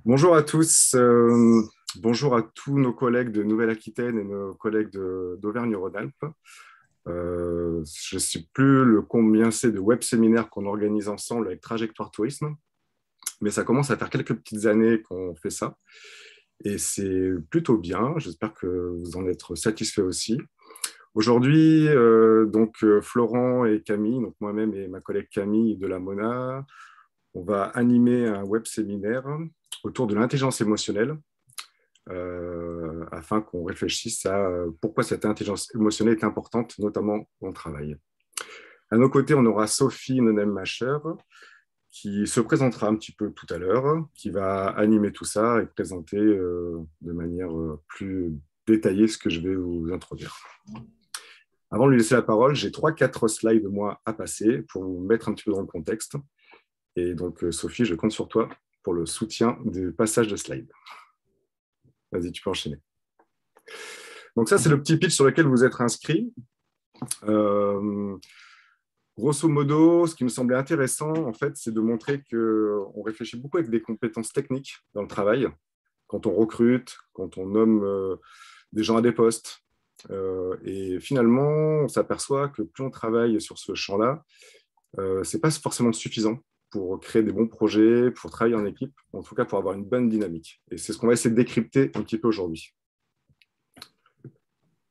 Bonjour à tous, bonjour à tous nos collègues de Nouvelle-Aquitaine et nos collègues d'Auvergne-Rhône-Alpes. Je ne sais plus le combien c'est de web séminaires qu'on organise ensemble avec Trajectoire Tourisme, mais ça commence à faire quelques petites années qu'on fait ça et c'est plutôt bien. J'espère que vous en êtes satisfaits aussi. Aujourd'hui, Florent et Camille, donc moi-même et ma collègue Camille de la Mona, on va animer un web séminaire autour de l'intelligence émotionnelle afin qu'on réfléchisse à pourquoi cette intelligence émotionnelle est importante, notamment au travail. À nos côtés, on aura Sophie Nonem-Macher qui se présentera un petit peu tout à l'heure, qui va animer tout ça et présenter de manière plus détaillée ce que je vais vous introduire. Avant de lui laisser la parole, j'ai 3-4 slides moi à passer pour vous mettre un petit peu dans le contexte. Et donc, Sophie, je compte sur toi pour le soutien du passage de slides. Vas-y, tu peux enchaîner. Donc ça, c'est le petit pitch sur lequel vous êtes inscrit. Grosso modo, ce qui me semblait intéressant, en fait, c'est de montrer qu'on réfléchit beaucoup avec des compétences techniques dans le travail, quand on recrute, quand on nomme des gens à des postes. Et finalement, on s'aperçoit que plus on travaille sur ce champ-là, ce n'est pas forcément suffisant pour créer des bons projets, pour travailler en équipe, en tout cas pour avoir une bonne dynamique. Et c'est ce qu'on va essayer de décrypter un petit peu aujourd'hui.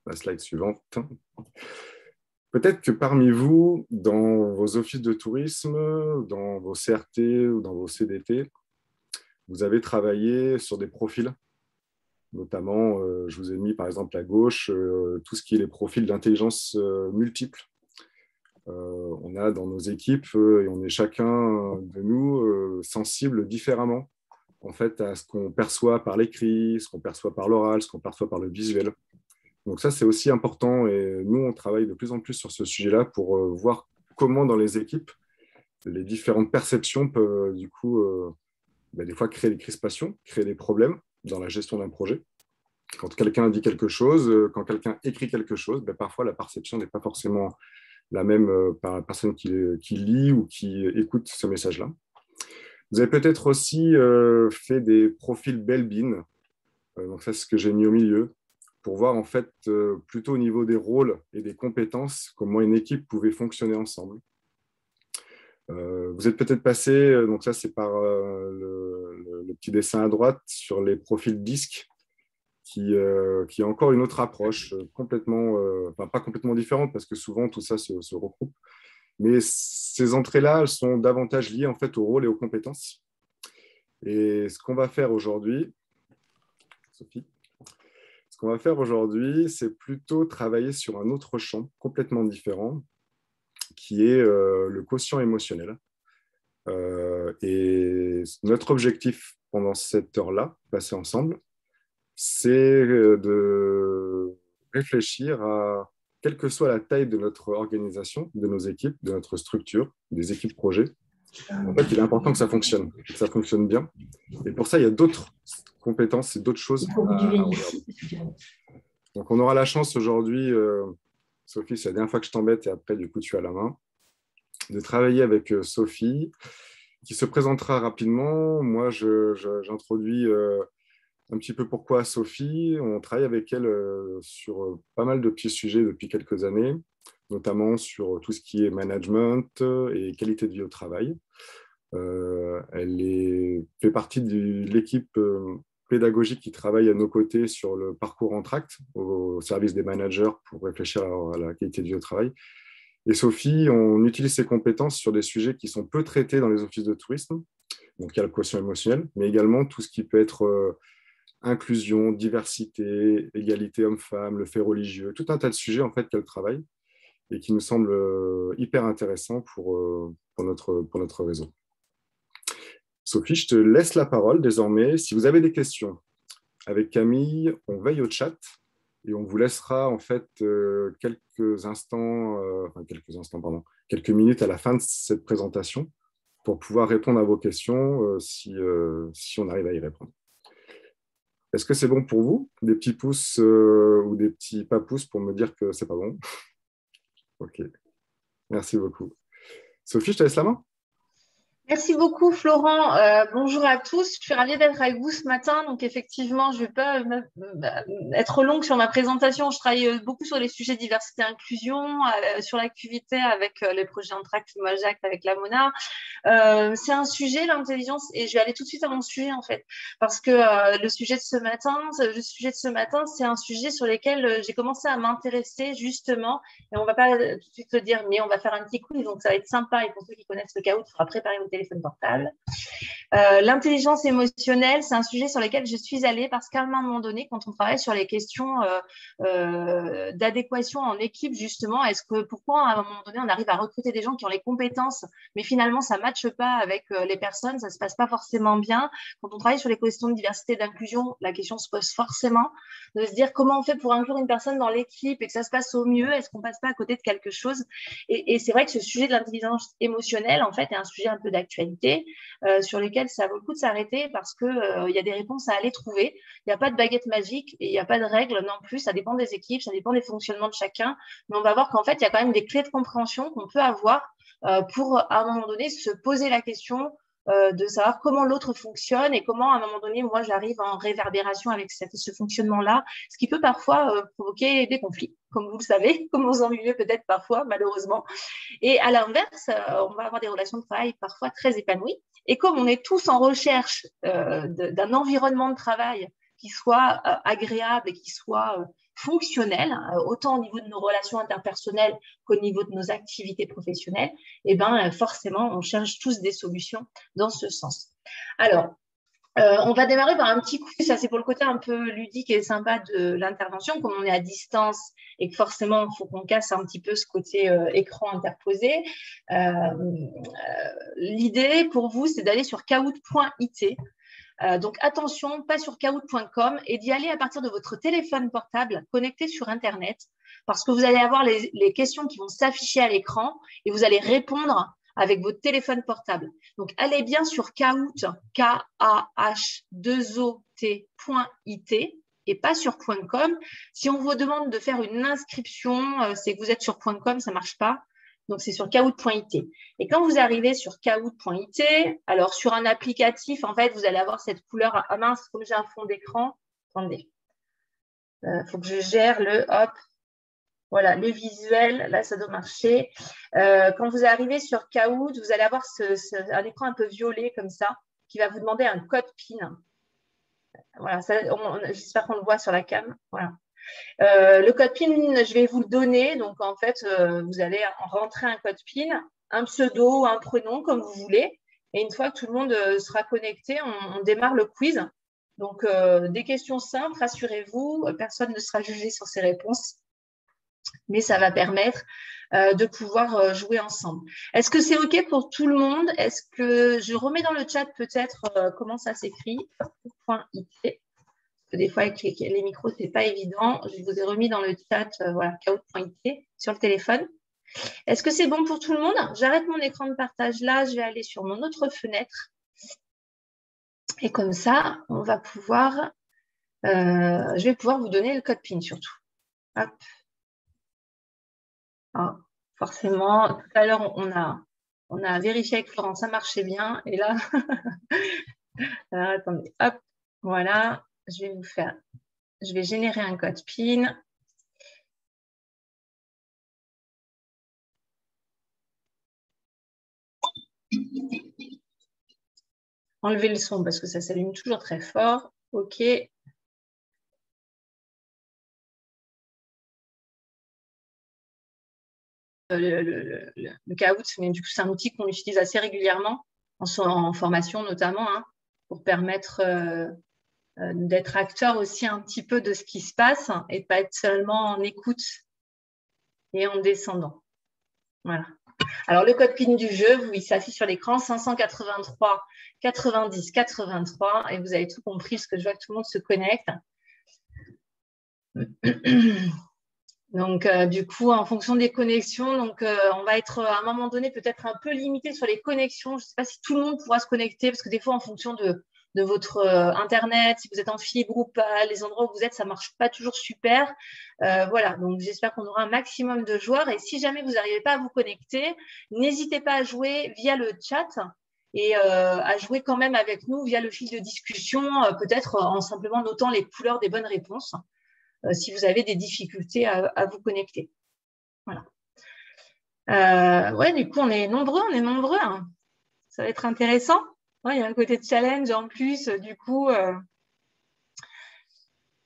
La slide suivante. Peut-être que parmi vous, dans vos offices de tourisme, dans vos CRT ou dans vos CDT, vous avez travaillé sur des profils. Notamment, je vous ai mis par exemple à gauche tout ce qui est les profils d'intelligence multiples. On a dans nos équipes, et on est chacun de nous sensible différemment en fait, à ce qu'on perçoit par l'écrit, ce qu'on perçoit par l'oral, ce qu'on perçoit par le visuel. Donc ça, c'est aussi important et nous, on travaille de plus en plus sur ce sujet-là pour voir comment dans les équipes, les différentes perceptions peuvent du coup, des fois créer des crispations, créer des problèmes dans la gestion d'un projet. Quand quelqu'un dit quelque chose, quand quelqu'un écrit quelque chose, parfois la perception n'est pas forcément la même par la personne qui lit ou qui écoute ce message-là. Vous avez peut-être aussi fait des profils Belbin, donc ça c'est ce que j'ai mis au milieu, pour voir en fait plutôt au niveau des rôles et des compétences comment une équipe pouvait fonctionner ensemble. Vous êtes peut-être passé, donc ça c'est par le petit dessin à droite sur les profils disques qui a encore une autre approche complètement, enfin pas complètement différente parce que souvent tout ça se regroupe. Mais ces entrées-là, elles sont davantage liées en fait au rôle et aux compétences. Et ce qu'on va faire aujourd'hui, Sophie, ce qu'on va faire aujourd'hui, c'est plutôt travailler sur un autre champ complètement différent, qui est le quotient émotionnel. Et notre objectif pendant cette heure-là, passée ensemble, c'est de réfléchir à, quelle que soit la taille de notre organisation, de nos équipes, de notre structure, des équipes projets, en fait, il est important que ça fonctionne bien. Et pour ça, il y a d'autres compétences et d'autres choses à regarder. Donc, on aura la chance aujourd'hui, Sophie, c'est la dernière fois que je t'embête et après, du coup, tu as la main, de travailler avec Sophie, qui se présentera rapidement. Moi, j'introduis un petit peu pourquoi Sophie. On travaille avec elle sur pas mal de petits sujets depuis quelques années, notamment sur tout ce qui est management et qualité de vie au travail. Fait partie de l'équipe pédagogique qui travaille à nos côtés sur le parcours en tract au service des managers pour réfléchir à la qualité de vie au travail. Et Sophie, on utilise ses compétences sur des sujets qui sont peu traités dans les offices de tourisme. Donc, il y a le quotient émotionnel, mais également tout ce qui peut être inclusion, diversité, égalité homme-femme, le fait religieux, tout un tas de sujets en fait qu'elle travaille et qui nous semblent hyper intéressants pour notre réseau. Sophie, je te laisse la parole désormais. Si vous avez des questions avec Camille, on veille au chat et on vous laissera en fait quelques minutes à la fin de cette présentation pour pouvoir répondre à vos questions si on arrive à y répondre. Est-ce que c'est bon pour vous? Des petits pouces ou des petits pas pouces pour me dire que c'est pas bon? Ok, merci beaucoup. Sophie, je te laisse la main. Merci beaucoup, Florent. Bonjour à tous. Je suis ravie d'être avec vous ce matin. Donc, effectivement, je ne vais pas être longue sur ma présentation. Je travaille beaucoup sur les sujets diversité et inclusion, sur l'activité avec les projets Entract, Climajact, avec la Mona. C'est un sujet, l'intelligence, et je vais aller tout de suite à mon sujet, en fait, parce que le sujet de ce matin, c'est un sujet sur lequel j'ai commencé à m'intéresser, justement, et on va pas tout de suite le dire, mais on va faire un petit quiz, donc ça va être sympa, et pour ceux qui connaissent le Kahoot, il faudra préparer vos téléphones portables. L'intelligence émotionnelle, c'est un sujet sur lequel je suis allée parce qu'à un moment donné, quand on travaille sur les questions d'adéquation en équipe, justement, pourquoi à un moment donné on arrive à recruter des gens qui ont les compétences, mais finalement ça ne matche pas avec les personnes, ça ne se passe pas forcément bien. Quand on travaille sur les questions de diversité et d'inclusion, la question se pose forcément de se dire comment on fait pour inclure une personne dans l'équipe et que ça se passe au mieux, est-ce qu'on passe pas à côté de quelque chose? Et c'est vrai que ce sujet de l'intelligence émotionnelle, en fait, est un sujet un peu d'actualité sur lesquels ça vaut le coup de s'arrêter parce qu'il y a des réponses à aller trouver. Il n'y a pas de baguette magique et il n'y a pas de règles non plus. Ça dépend des équipes, ça dépend des fonctionnements de chacun. Mais on va voir qu'en fait, il y a quand même des clés de compréhension qu'on peut avoir pour, à un moment donné, se poser la question de savoir comment l'autre fonctionne et comment, à un moment donné, moi, j'arrive en réverbération avec ce fonctionnement-là, ce qui peut parfois provoquer des conflits, comme vous le savez, comme vous en vivez peut-être parfois, malheureusement. Et à l'inverse, on va avoir des relations de travail parfois très épanouies. Et comme on est tous en recherche d'un environnement de travail qui soit agréable et qui soit fonctionnel, autant au niveau de nos relations interpersonnelles qu'au niveau de nos activités professionnelles, et ben forcément, on cherche tous des solutions dans ce sens. Alors, on va démarrer par un petit quiz, ça c'est pour le côté un peu ludique et sympa de l'intervention, comme on est à distance et que forcément il faut qu'on casse un petit peu ce côté écran interposé. L'idée pour vous c'est d'aller sur kahoot.it. Donc attention, pas sur kahoot.com et d'y aller à partir de votre téléphone portable connecté sur Internet parce que vous allez avoir les questions qui vont s'afficher à l'écran et vous allez répondre avec votre téléphone portable. Donc allez bien sur Kahoot, K-A-H-2-O-T.it et pas sur .com. Si on vous demande de faire une inscription, c'est que vous êtes sur .com, ça ne marche pas. Donc, c'est sur kahoot.it. Et quand vous arrivez sur kahoot.it, alors sur un applicatif, en fait, vous allez avoir cette couleur. Ah mince, comme j'ai un fond d'écran, attendez, faut que je gère hop, voilà, le visuel. Là, ça doit marcher. Quand vous arrivez sur Kahoot, vous allez avoir un écran un peu violet comme ça, qui va vous demander un code PIN. Voilà, j'espère qu'on le voit sur la cam. Voilà. Le code PIN, je vais vous le donner. Donc, en fait, vous allez rentrer un code PIN, un pseudo, un prénom, comme vous voulez. Et une fois que tout le monde sera connecté, on démarre le quiz. Donc, des questions simples, rassurez-vous, personne ne sera jugé sur ses réponses, mais ça va permettre de pouvoir jouer ensemble. Est-ce que c'est OK pour tout le monde? Est-ce que je remets dans le chat peut-être comment ça s'écrit? .it. Des fois, avec les micros, ce n'est pas évident. Je vous ai remis dans le chat, voilà, kahoot.it sur le téléphone. Est-ce que c'est bon pour tout le monde? J'arrête mon écran de partage là. Je vais aller sur mon autre fenêtre. Et comme ça, on va pouvoir, je vais pouvoir vous donner le code PIN surtout. Hop. Ah, forcément, tout à l'heure, on a vérifié avec Florent, ça marchait bien. Et là, alors attendez, hop, voilà, je vais générer un code PIN. Enlever le son parce que ça s'allume toujours très fort. OK. Le Kahoot, mais du coup, c'est un outil qu'on utilise assez régulièrement en formation notamment, hein, pour permettre d'être acteur aussi un petit peu de ce qui se passe et de pas être seulement en écoute et en descendant. Voilà. Alors, le code PIN du jeu, il s'affiche sur l'écran 583 90 83 et vous avez tout compris parce que je vois que tout le monde se connecte. Donc, du coup, en fonction des connexions, donc, on va être à un moment donné peut-être un peu limité sur les connexions. Je ne sais pas si tout le monde pourra se connecter parce que des fois, en fonction de votre Internet, si vous êtes en fibre ou pas, les endroits où vous êtes, ça ne marche pas toujours super. Voilà, donc j'espère qu'on aura un maximum de joueurs. Et si jamais vous n'arrivez pas à vous connecter, n'hésitez pas à jouer via le chat. et à jouer quand même avec nous via le fil de discussion, peut-être en simplement notant les couleurs des bonnes réponses, si vous avez des difficultés à vous connecter. Voilà. Ouais, du coup, on est nombreux, hein. Ça va être intéressant. Ouais, il y a un côté de challenge en plus, du coup.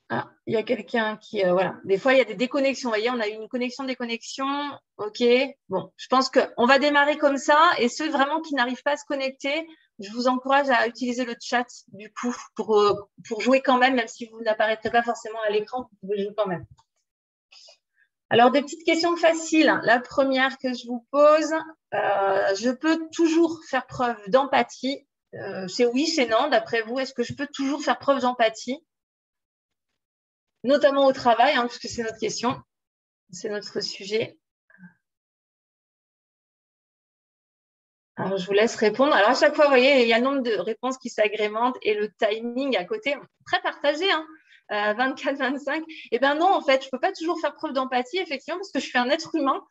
Ah, il y a quelqu'un qui, voilà. Des fois, il y a des déconnexions. Vous voyez, on a eu une connexion, déconnexion. OK. Bon, je pense qu'on va démarrer comme ça. Et ceux vraiment qui n'arrivent pas à se connecter, je vous encourage à utiliser le chat, du coup, pour jouer quand même si vous n'apparaîtrez pas forcément à l'écran, vous pouvez jouer quand même. Alors, des petites questions faciles. La première que je vous pose, je peux toujours faire preuve d'empathie. C'est oui, c'est non. D'après vous, est-ce que je peux toujours faire preuve d'empathie? Notamment au travail, hein, puisque c'est notre question, c'est notre sujet. Alors, je vous laisse répondre. Alors, à chaque fois, vous voyez, il y a le nombre de réponses qui s'agrémentent et le timing à côté, très partagé, hein, 24-25. Eh bien non, en fait, je ne peux pas toujours faire preuve d'empathie, effectivement, parce que je suis un être humain.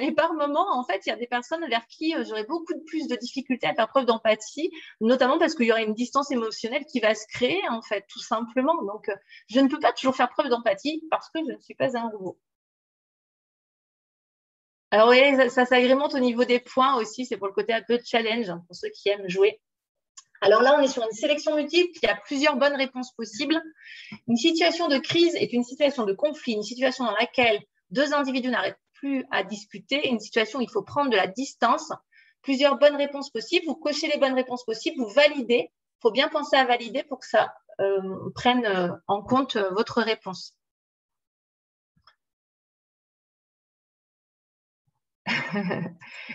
Et par moment, en fait, il y a des personnes vers qui j'aurais beaucoup plus de difficultés à faire preuve d'empathie, notamment parce qu'il y aurait une distance émotionnelle qui va se créer, en fait, tout simplement. Donc, je ne peux pas toujours faire preuve d'empathie parce que je ne suis pas un robot. Alors, vous voyez, ça s'agrémente au niveau des points aussi. C'est pour le côté un peu challenge, hein, pour ceux qui aiment jouer. Alors là, on est sur une sélection multiple. Il y a plusieurs bonnes réponses possibles. Une situation de crise est une situation de conflit, une situation dans laquelle deux individus n'arrêtent plus à discuter, une situation où il faut prendre de la distance. Plusieurs bonnes réponses possibles. Vous cochez les bonnes réponses possibles, vous validez. Il faut bien penser à valider pour que ça prenne en compte votre réponse.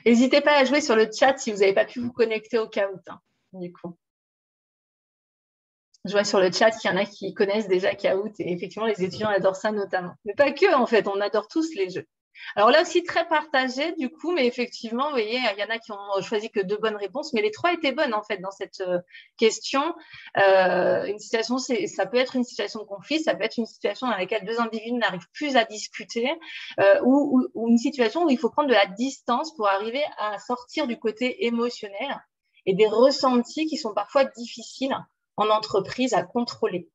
N'hésitez pas à jouer sur le chat si vous n'avez pas pu vous connecter au Kahoot, hein, du coup. Je vois sur le chat qu'il y en a qui connaissent déjà Kahoot et effectivement, les étudiants adorent ça notamment. Mais pas que, en fait, on adore tous les jeux. Alors là aussi, très partagé du coup, mais effectivement, vous voyez, il y en a qui ont choisi que 2 bonnes réponses, mais les 3 étaient bonnes en fait dans cette question. Une situation, ça peut être une situation de conflit, ça peut être une situation dans laquelle 2 individus n'arrivent plus à discuter, ou une situation où il faut prendre de la distance pour arriver à sortir du côté émotionnel et des ressentis qui sont parfois difficiles en entreprise à contrôler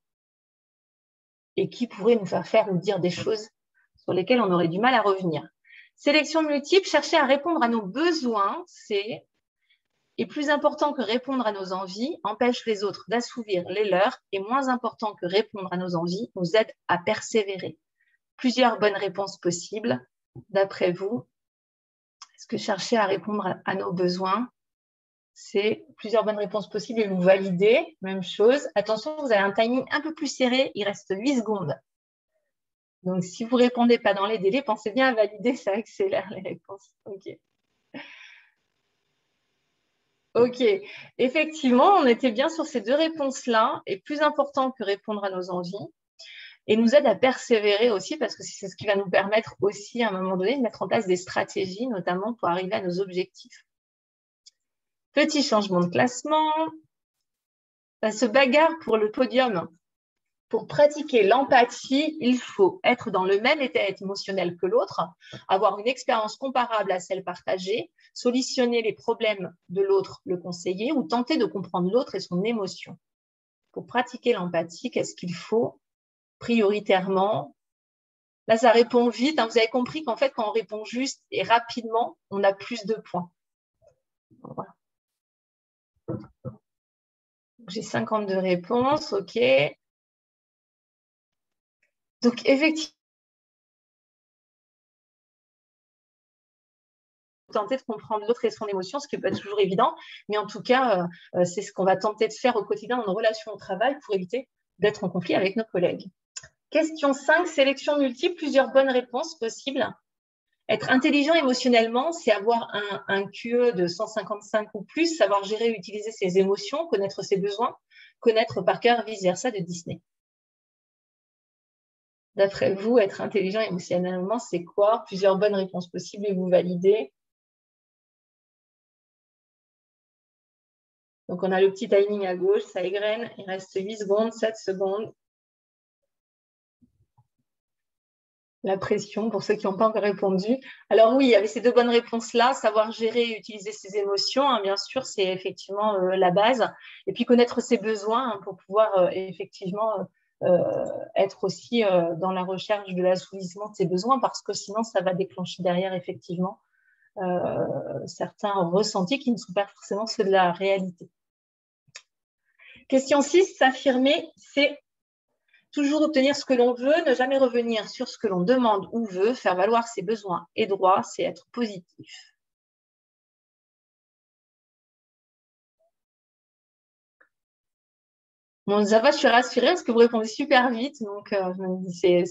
et qui pourraient nous faire ou dire des choses sur lesquelles on aurait du mal à revenir. Sélection multiple, chercher à répondre à nos besoins, c'est et plus important que répondre à nos envies, empêche les autres d'assouvir les leurs, et moins important que répondre à nos envies, nous aide à persévérer. Plusieurs bonnes réponses possibles. D'après vous, est-ce que chercher à répondre à nos besoins, c'est plusieurs bonnes réponses possibles et vous validez, même chose. Attention, vous avez un timing un peu plus serré, il reste 8 secondes. Donc, si vous ne répondez pas dans les délais, pensez bien à valider, ça accélère les réponses. OK. OK. Effectivement, on était bien sur ces 2 réponses-là, et plus important que répondre à nos envies, et nous aide à persévérer aussi, parce que c'est ce qui va nous permettre aussi, à un moment donné, de mettre en place des stratégies, notamment pour arriver à nos objectifs. Petit changement de classement. Ça se bagarre pour le podium. Pour pratiquer l'empathie, il faut être dans le même état émotionnel que l'autre, avoir une expérience comparable à celle partagée, solutionner les problèmes de l'autre, le conseiller, ou tenter de comprendre l'autre et son émotion. Pour pratiquer l'empathie, qu'est-ce qu'il faut? Prioritairement, là ça répond vite, hein. Vous avez compris qu'en fait quand on répond juste et rapidement, on a plus de points. Voilà. J'ai 52 réponses, OK. Donc effectivement, tenter de comprendre l'autre et son émotion, ce qui n'est pas toujours évident, mais en tout cas, c'est ce qu'on va tenter de faire au quotidien dans nos relations au travail pour éviter d'être en conflit avec nos collègues. Question 5, sélection multiple, plusieurs bonnes réponses possibles. Être intelligent émotionnellement, c'est avoir un QE de 155 ou plus, savoir gérer et utiliser ses émotions, connaître ses besoins, connaître par cœur vice-versa de Disney. D'après vous, être intelligent émotionnellement, c'est quoi? Plusieurs bonnes réponses possibles et vous validez. Donc, on a le petit timing à gauche, ça égrène. Il reste 8 secondes, 7 secondes. La pression, pour ceux qui n'ont pas encore répondu. Alors oui, il y avait ces deux bonnes réponses-là. Savoir gérer et utiliser ses émotions, hein, bien sûr, c'est effectivement la base. Et puis connaître ses besoins hein, pour pouvoir effectivement être aussi dans la recherche de l'assouvissement de ses besoins, parce que sinon, ça va déclencher derrière effectivement certains ressentis qui ne sont pas forcément ceux de la réalité. Question 6, s'affirmer, c'est toujours obtenir ce que l'on veut, ne jamais revenir sur ce que l'on demande ou veut, faire valoir ses besoins et droits, c'est être positif. Bon, ça va, je suis rassurée parce que vous répondez super vite, donc je me dis c'est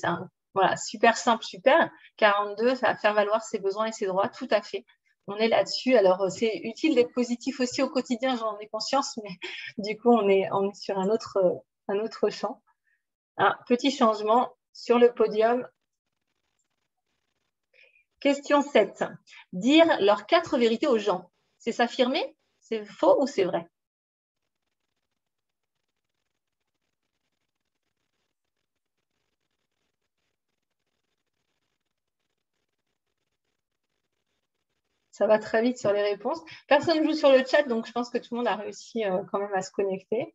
voilà, super simple, super. 42, ça va faire valoir ses besoins et ses droits, tout à fait. On est là-dessus. Alors, c'est utile d'être positif aussi au quotidien, j'en ai conscience, mais du coup, on est sur un autre champ. Un petit changement sur le podium. Question 7. Dire leurs 4 vérités aux gens. C'est s'affirmer? C'est faux ou c'est vrai? Ça va très vite sur les réponses. Personne ne joue sur le chat, donc je pense que tout le monde a réussi quand même à se connecter.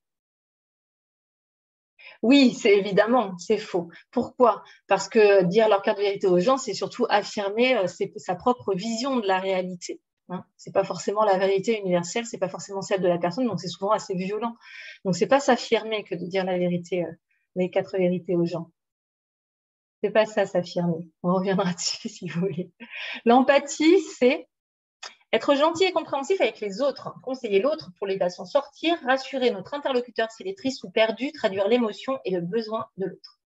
Oui, c'est évidemment, c'est faux. Pourquoi? Parce que dire leurs 4 vérités aux gens, c'est surtout affirmer sa propre vision de la réalité. Hein. C'est pas forcément la vérité universelle, c'est pas forcément celle de la personne, donc c'est souvent assez violent. Donc c'est pas s'affirmer que de dire la vérité, les 4 vérités aux gens. C'est pas ça, s'affirmer. On reviendra dessus si vous voulez. L'empathie, c'est être gentil et compréhensif avec les autres, conseiller l'autre pour l'aider à s'en sortir, rassurer notre interlocuteur s'il est triste ou perdu, traduire l'émotion et le besoin de l'autre.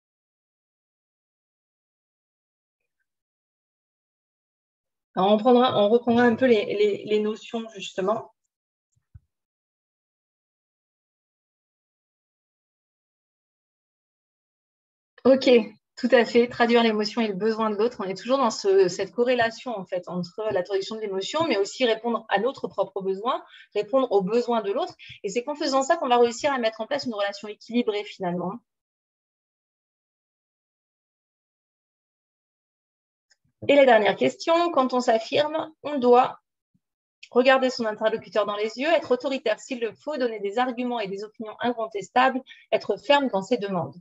On reprendra un peu les notions justement. Ok, tout à fait. Traduire l'émotion et le besoin de l'autre. On est toujours dans cette corrélation en fait entre la traduction de l'émotion, mais aussi répondre à notre propre besoin, répondre aux besoins de l'autre. Et c'est qu'en faisant ça qu'on va réussir à mettre en place une relation équilibrée finalement. Et la dernière question, quand on s'affirme, on doit regarder son interlocuteur dans les yeux, être autoritaire s'il le faut, donner des arguments et des opinions incontestables, être ferme dans ses demandes.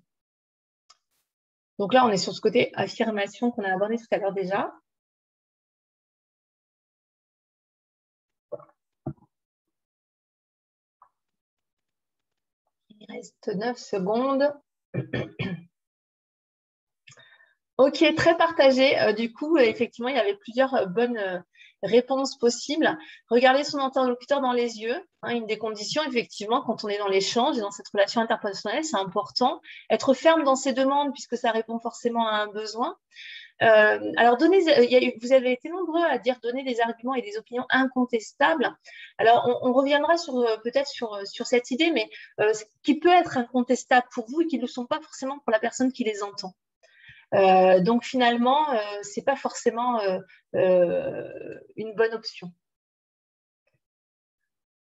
Donc là, on est sur ce côté affirmation qu'on a abordé tout à l'heure déjà. Il reste 9 secondes. Ok, très partagé. Du coup, effectivement, il y avait plusieurs bonnes réponses possibles. Regarder son interlocuteur dans les yeux, hein, une des conditions, effectivement, quand on est dans l'échange et dans cette relation interpersonnelle, c'est important. Être ferme dans ses demandes, puisque ça répond forcément à un besoin. Alors, vous avez été nombreux à dire donner des arguments et des opinions incontestables. Alors, on reviendra peut-être sur cette idée, mais ce qui peut être incontestable pour vous et qui ne le sont pas forcément pour la personne qui les entend. Donc finalement, ce n'est pas forcément une bonne option.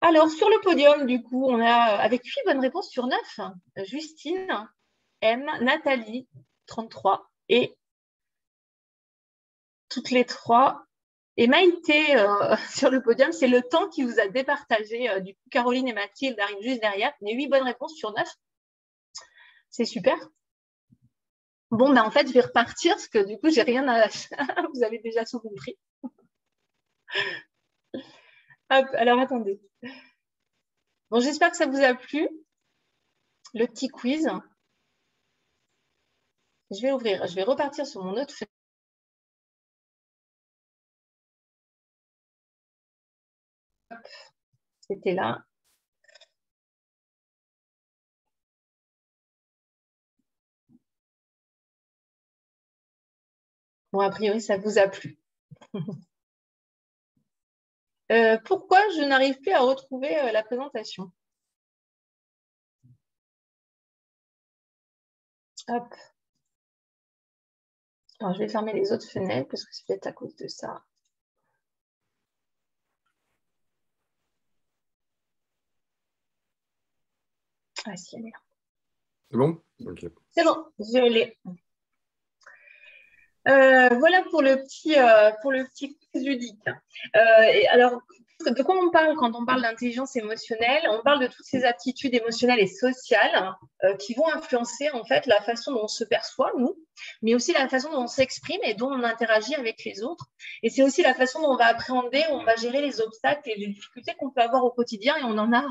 Alors, sur le podium, du coup, on a, avec 8 bonnes réponses sur 9, Justine, M, Nathalie, 33, et toutes les 3. Et Maïté, sur le podium, c'est le temps qui vous a départagé. Du coup, Caroline et Mathilde arrivent juste derrière, mais 8 bonnes réponses sur 9. C'est super. Bon, ben en fait, je vais repartir parce que du coup, j'ai rien à. Vous avez déjà tout compris. Hop, alors attendez. Bon, j'espère que ça vous a plu, le petit quiz. Je vais ouvrir, je vais repartir sur mon autre fenêtre. C'était là. Bon, a priori, ça vous a plu. Pourquoi je n'arrive plus à retrouver la présentation? Hop. Alors, je vais fermer les autres fenêtres parce que c'est peut-être à cause de ça. Ah, si, elle est là. C'est bon? Ok. C'est bon, je l'ai. Voilà pour le petit quiz ludique. Alors, de quoi on parle quand on parle d'intelligence émotionnelle? On parle de toutes ces aptitudes émotionnelles et sociales qui vont influencer en fait la façon dont on se perçoit, nous, mais aussi la façon dont on s'exprime et dont on interagit avec les autres. Et c'est aussi la façon dont on va appréhender, on va gérer les obstacles et les difficultés qu'on peut avoir au quotidien. Et on en a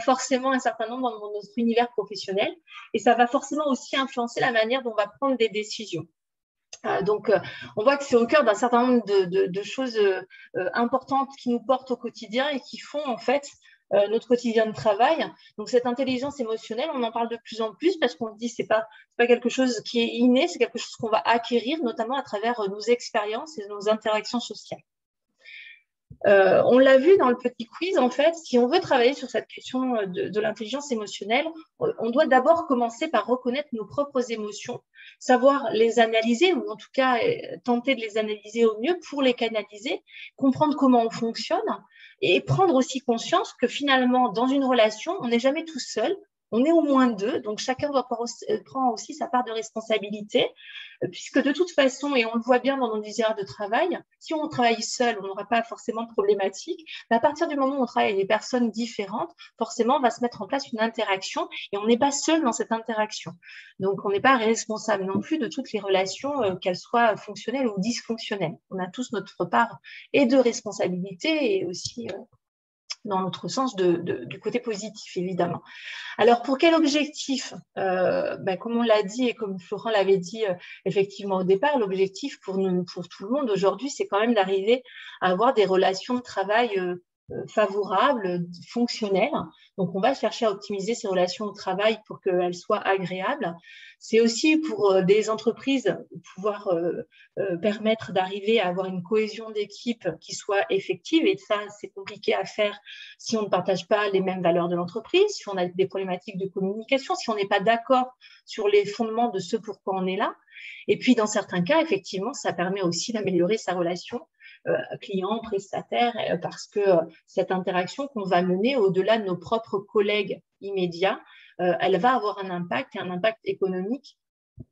forcément un certain nombre dans notre univers professionnel. Et ça va forcément aussi influencer la manière dont on va prendre des décisions. Donc, on voit que c'est au cœur d'un certain nombre de choses importantes qui nous portent au quotidien et qui font en fait notre quotidien de travail. Donc, cette intelligence émotionnelle, on en parle de plus en plus parce qu'on se dit que c'est pas quelque chose qui est inné, c'est quelque chose qu'on va acquérir, notamment à travers nos expériences et nos interactions sociales. On l'a vu dans le petit quiz, en fait, si on veut travailler sur cette question de l'intelligence émotionnelle, on doit d'abord commencer par reconnaître nos propres émotions, savoir les analyser, ou en tout cas tenter de les analyser au mieux pour les canaliser, comprendre comment on fonctionne, et prendre aussi conscience que finalement, dans une relation, on n'est jamais tout seul, on est au moins deux, donc chacun doit prendre aussi sa part de responsabilité, puisque de toute façon, et on le voit bien dans nos désirs de travail, si on travaille seul, on n'aura pas forcément de problématique, mais à partir du moment où on travaille avec des personnes différentes, forcément, on va se mettre en place une interaction, et on n'est pas seul dans cette interaction. Donc, on n'est pas responsable non plus de toutes les relations, qu'elles soient fonctionnelles ou dysfonctionnelles. On a tous notre part et de responsabilité, et aussi dans l'autre sens du côté positif, évidemment. Alors, pour quel objectif? Comme on l'a dit et comme Florent l'avait dit effectivement au départ, l'objectif pour tout le monde aujourd'hui, c'est quand même d'arriver à avoir des relations de travail favorables, fonctionnelles. Donc, on va chercher à optimiser ces relations de travail pour qu'elles soient agréables. C'est aussi pour des entreprises pouvoir permettre d'arriver à avoir une cohésion d'équipe qui soit effective. Et ça, c'est compliqué à faire si on ne partage pas les mêmes valeurs de l'entreprise, si on a des problématiques de communication, si on n'est pas d'accord sur les fondements de ce pourquoi on est là. Et puis, dans certains cas, effectivement, ça permet aussi d'améliorer sa relation client, prestataire, parce que cette interaction qu'on va mener au-delà de nos propres collègues immédiats, elle va avoir un impact et un impact économique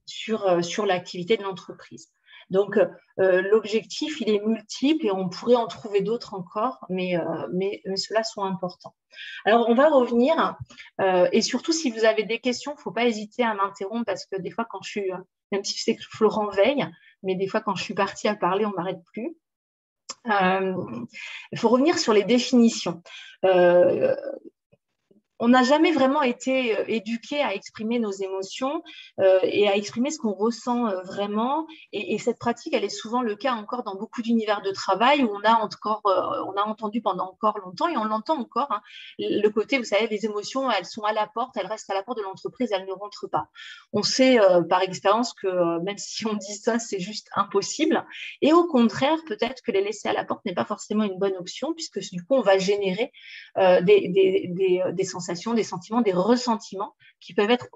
sur l'activité de l'entreprise. Donc, l'objectif, il est multiple et on pourrait en trouver d'autres encore, mais ceux-là sont importants. Alors, on va revenir, et surtout, si vous avez des questions, il ne faut pas hésiter à m'interrompre parce que des fois, quand je suis, même si je sais que Florent veille, mais des fois, quand je suis partie à parler, on ne m'arrête plus. Il faut revenir sur les définitions. On n'a jamais vraiment été éduqué à exprimer nos émotions et à exprimer ce qu'on ressent vraiment. Et cette pratique, elle est souvent le cas encore dans beaucoup d'univers de travail où on a entendu pendant encore longtemps et on l'entend encore. Hein, le côté, vous savez, les émotions, elles sont à la porte, elles restent à la porte de l'entreprise, elles ne rentrent pas. On sait par expérience que même si on dit ça, c'est juste impossible. Et au contraire, peut-être que les laisser à la porte n'est pas forcément une bonne option puisque du coup, on va générer des sensations, des sentiments, des ressentiments qui peuvent être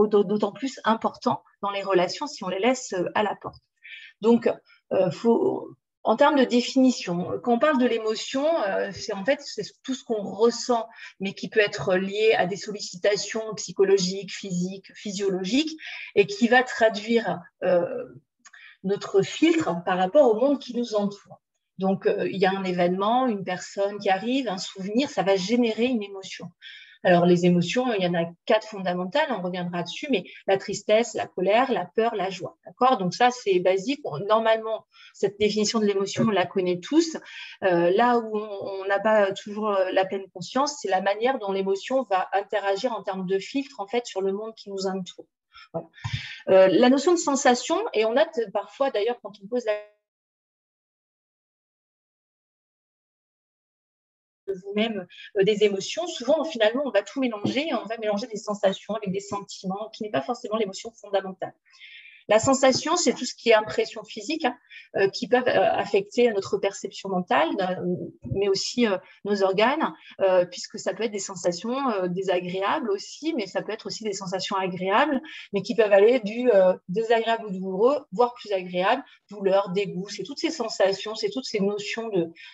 d'autant plus importants dans les relations si on les laisse à la porte. Donc, en termes de définition, quand on parle de l'émotion, c'est tout ce qu'on ressent, mais qui peut être lié à des sollicitations psychologiques, physiques, physiologiques, et qui va traduire notre filtre par rapport au monde qui nous entoure. Donc, il y a un événement, une personne qui arrive, un souvenir, ça va générer une émotion. Alors, les émotions, il y en a 4 fondamentales, on reviendra dessus, mais la tristesse, la colère, la peur, la joie. D'accord? Donc, ça, c'est basique. Normalement, cette définition de l'émotion, on la connaît tous. Là où on n'a pas toujours la pleine conscience, c'est la manière dont l'émotion va interagir en termes de filtre, en fait, sur le monde qui nous entoure. Voilà. La notion de sensation, et on a parfois, d'ailleurs, quand on pose la vous-même des émotions, souvent finalement on va tout mélanger et on va mélanger des sensations avec des sentiments qui n'est pas forcément l'émotion fondamentale. La sensation, c'est tout ce qui est impression physique qui peuvent affecter notre perception mentale, mais aussi nos organes, puisque ça peut être des sensations désagréables aussi, mais ça peut être aussi des sensations agréables, mais qui peuvent aller du désagréable ou douloureux, voire plus agréable, douleur, dégoût. C'est toutes ces sensations, c'est toutes ces notions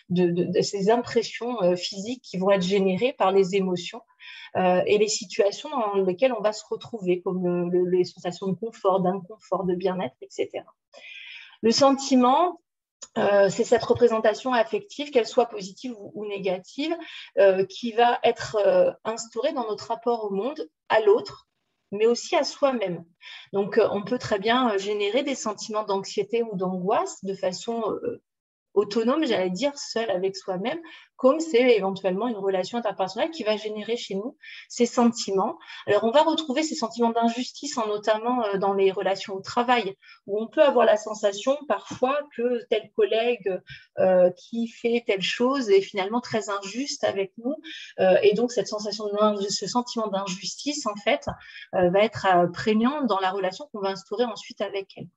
de ces impressions physiques qui vont être générées par les émotions. Et les situations dans lesquelles on va se retrouver, comme les sensations de confort, d'inconfort, de bien-être, etc. Le sentiment, c'est cette représentation affective, qu'elle soit positive ou négative, qui va être instaurée dans notre rapport au monde, à l'autre, mais aussi à soi-même. Donc, on peut très bien générer des sentiments d'anxiété ou d'angoisse de façon autonome, j'allais dire, seul avec soi-même, comme c'est éventuellement une relation interpersonnelle qui va générer chez nous ces sentiments. Alors, on va retrouver ces sentiments d'injustice, notamment dans les relations au travail, où on peut avoir la sensation parfois que tel collègue qui fait telle chose est finalement très injuste avec nous. Et donc, cette sensation, ce sentiment d'injustice, en fait, va être prégnant dans la relation qu'on va instaurer ensuite avec elle.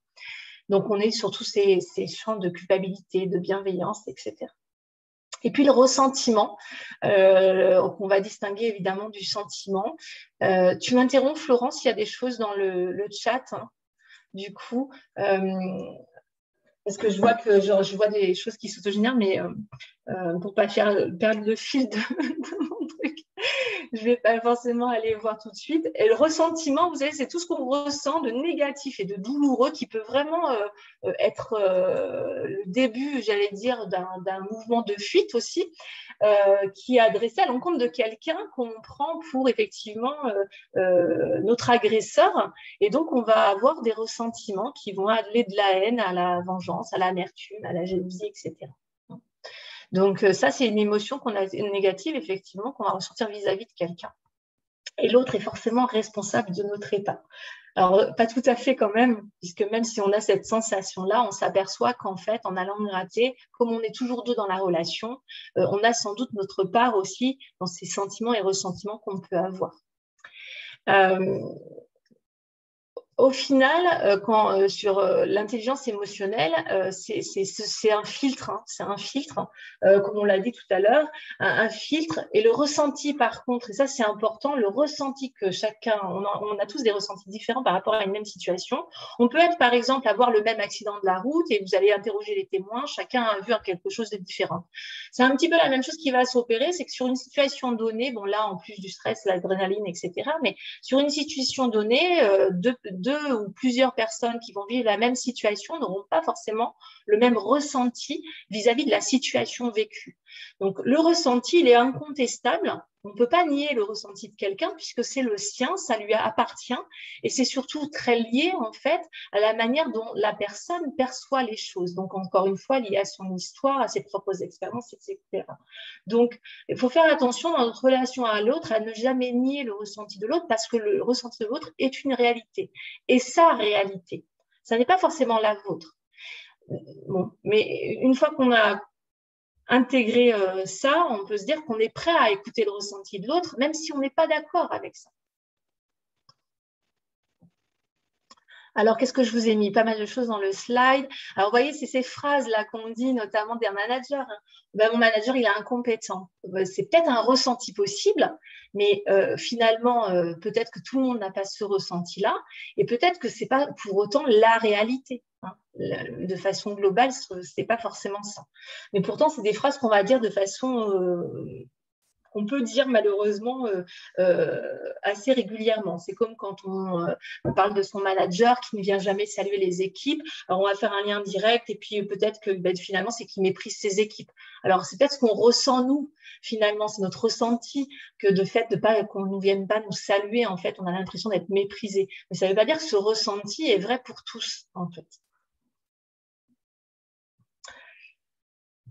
Donc, on est sur tous ces champs de culpabilité, de bienveillance, etc. Et puis, le ressentiment, qu'on va distinguer évidemment du sentiment. Tu m'interromps, Florence, il y a des choses dans le chat. Hein, du coup, parce que je vois je vois des choses qui s'autogénèrent, mais pour ne pas perdre le fil de mon truc, je ne vais pas forcément aller voir tout de suite. Et le ressentiment, vous savez, c'est tout ce qu'on ressent de négatif et de douloureux qui peut vraiment être le début, j'allais dire, d'un mouvement de fuite aussi, qui est adressé à l'encontre de quelqu'un qu'on prend pour effectivement notre agresseur. Et donc, on va avoir des ressentiments qui vont aller de la haine à la vengeance, à l'amertume, à la jalousie, etc. Donc, ça, c'est une émotion négative, effectivement, qu'on va ressentir vis-à-vis de quelqu'un. Et l'autre est forcément responsable de notre état. Alors, pas tout à fait quand même, puisque même si on a cette sensation-là, on s'aperçoit qu'en fait, en allant gratter, comme on est toujours deux dans la relation, on a sans doute notre part aussi dans ces sentiments et ressentiments qu'on peut avoir. Au final, sur l'intelligence émotionnelle, c'est un filtre, hein, c'est un filtre, comme on l'a dit tout à l'heure, un filtre. Et le ressenti, par contre, et ça c'est important, le ressenti que chacun, on a tous des ressentis différents par rapport à une même situation. On peut être, par exemple, avoir le même accident de la route et vous allez interroger les témoins, chacun a vu quelque chose de différent. C'est un petit peu la même chose qui va s'opérer, c'est que sur une situation donnée, bon là, en plus du stress, l'adrénaline, etc., mais sur une situation donnée, deux ou plusieurs personnes qui vont vivre la même situation n'auront pas forcément le même ressenti vis-à-vis de la situation vécue. Donc, le ressenti, il est incontestable. On ne peut pas nier le ressenti de quelqu'un puisque c'est le sien, ça lui appartient et c'est surtout très lié en fait à la manière dont la personne perçoit les choses. Donc, encore une fois, lié à son histoire, à ses propres expériences, etc. Donc, il faut faire attention dans notre relation à l'autre à ne jamais nier le ressenti de l'autre parce que le ressenti de l'autre est une réalité et sa réalité. Ça n'est pas forcément la vôtre. Bon, mais une fois qu'on a intégré ça, on peut se dire qu'on est prêt à écouter le ressenti de l'autre, même si on n'est pas d'accord avec ça. Alors, qu'est-ce que je vous ai mis? Pas mal de choses dans le slide. Alors, vous voyez, c'est ces phrases-là qu'on dit, notamment des managers. Hein. Ben, mon manager, il est incompétent. C'est peut-être un ressenti possible, mais finalement, peut-être que tout le monde n'a pas ce ressenti-là, et peut-être que ce n'est pas pour autant la réalité. Hein. De façon globale, ce n'est pas forcément ça. Mais pourtant, c'est des phrases qu'on va dire de façon... on peut dire malheureusement assez régulièrement. C'est comme quand on parle de son manager qui ne vient jamais saluer les équipes. Alors, on va faire un lien direct et puis peut-être que finalement, c'est qu'il méprise ses équipes. Alors, c'est peut-être ce qu'on ressent nous, finalement. C'est notre ressenti que de fait de pas qu'on ne vienne pas nous saluer, en fait, on a l'impression d'être méprisé. Mais ça ne veut pas dire que ce ressenti est vrai pour tous, en fait.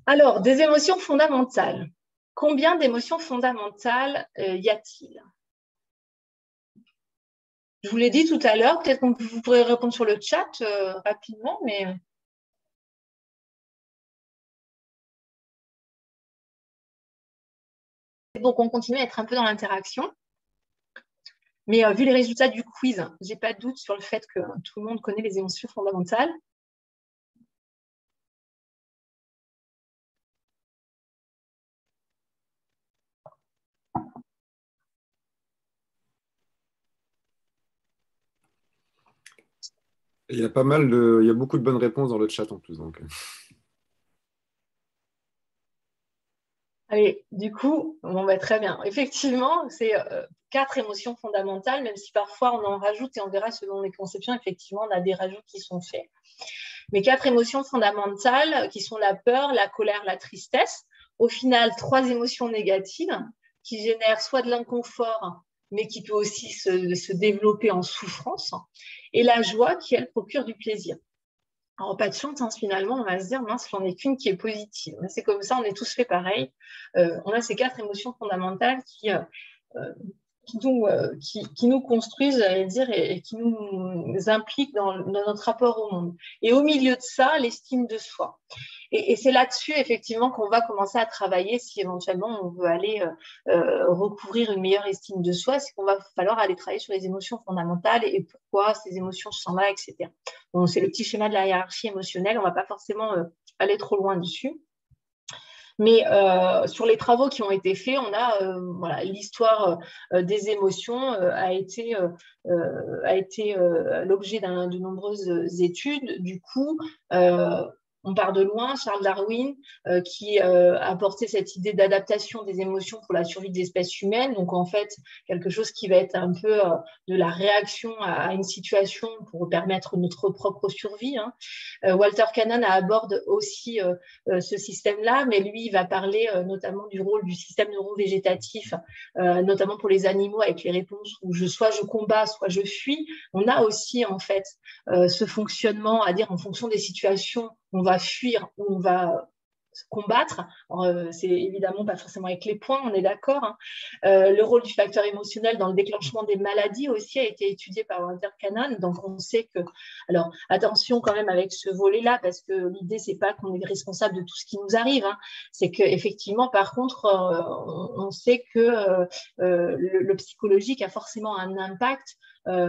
Alors, des émotions fondamentales. Combien d'émotions fondamentales y a-t-il? Je vous l'ai dit tout à l'heure, peut-être que vous pourrez répondre sur le chat rapidement, mais... Donc, on continue à être un peu dans l'interaction. Mais vu les résultats du quiz, je n'ai pas de doute sur le fait que tout le monde connaît les émotions fondamentales. Il y a beaucoup de bonnes réponses dans le chat en plus. Donc. Allez, du coup, bon, bah, très bien. Effectivement, c'est 4 émotions fondamentales, même si parfois on en rajoute et on verra selon les conceptions, effectivement, on a des rajouts qui sont faits. Mes 4 émotions fondamentales qui sont la peur, la colère, la tristesse. Au final, 3 émotions négatives qui génèrent soit de l'inconfort, mais qui peut aussi se développer en souffrance. Et la joie qui, elle, procure du plaisir. Alors, pas de chance, hein, finalement, on va se dire, mince, j'en ai qu'une qui est positive. C'est comme ça, on est tous fait pareil. On a ces 4 émotions fondamentales qui nous construisent, j'allais dire, et qui nous impliquent dans notre rapport au monde. Et au milieu de ça, l'estime de soi. Et c'est là-dessus, effectivement, qu'on va commencer à travailler si éventuellement on veut aller recouvrir une meilleure estime de soi, c'est qu'on va falloir aller travailler sur les émotions fondamentales et pourquoi ces émotions sont là, etc. Bon, c'est le petit schéma de la hiérarchie émotionnelle, on ne va pas forcément aller trop loin dessus. Mais sur les travaux qui ont été faits, on a voilà, l'histoire des émotions a été l'objet de nombreuses études. Du coup, on part de loin. Charles Darwin qui a porté cette idée d'adaptation des émotions pour la survie des espèces humaines. Donc, en fait, quelque chose qui va être un peu de la réaction à une situation pour permettre notre propre survie. Hein. Walter Cannon aborde aussi ce système-là, mais lui, il va parler notamment du rôle du système neurovégétatif, notamment pour les animaux avec les réponses où soit je combats, soit je fuis. On a aussi en fait ce fonctionnement, à dire en fonction des situations, on va fuir ou on va combattre. C'est évidemment pas forcément avec les points, on est d'accord. Hein. Le rôle du facteur émotionnel dans le déclenchement des maladies aussi a été étudié par Walter Cannon. Donc on sait que, alors attention quand même avec ce volet-là, parce que l'idée c'est pas qu'on est responsable de tout ce qui nous arrive. Hein. C'est que effectivement, par contre, on sait que le psychologique a forcément un impact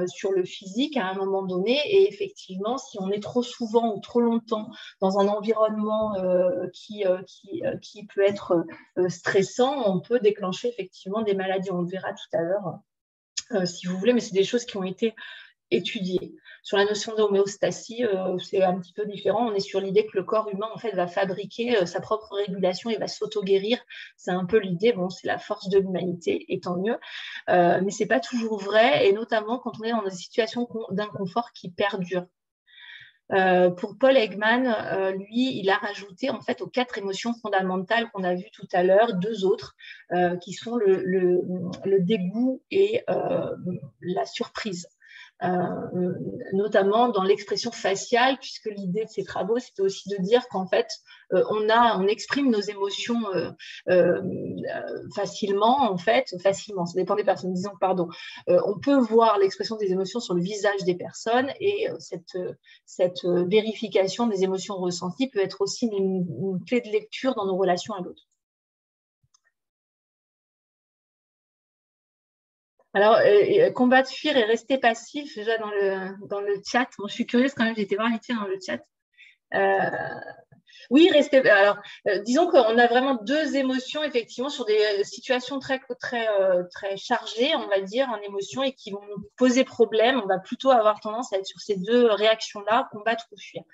sur le physique à un moment donné. Et effectivement, si on est trop souvent ou trop longtemps dans un environnement qui peut être stressant, on peut déclencher effectivement des maladies. On le verra tout à l'heure, si vous voulez, mais c'est des choses qui ont été étudiées. Sur la notion d'homéostasie, c'est un petit peu différent. On est sur l'idée que le corps humain en fait va fabriquer sa propre régulation et va s'auto-guérir. C'est un peu l'idée. Bon, c'est la force de l'humanité, et tant mieux. Mais c'est pas toujours vrai, et notamment quand on est dans des situations d'inconfort qui perdurent. Pour Paul Ekman, lui, il a rajouté en fait aux 4 émotions fondamentales qu'on a vues tout à l'heure, 2 autres qui sont le dégoût et la surprise. Notamment dans l'expression faciale, puisque l'idée de ces travaux, c'était aussi de dire qu'en fait, on exprime nos émotions facilement, facilement, ça dépend des personnes, disons, pardon. On peut voir l'expression des émotions sur le visage des personnes et cette vérification des émotions ressenties peut être aussi une clé de lecture dans nos relations à l'autre. Alors, combattre, fuir et rester passif, déjà dans le chat. Bon, je suis curieuse quand même, j'ai été voir les tiens dans le chat. Oui, rester. Alors, disons qu'on a vraiment 2 émotions, effectivement, sur des situations très chargées, on va dire, en émotions et qui vont nous poser problème. On va plutôt avoir tendance à être sur ces 2 réactions-là, combattre ou fuir.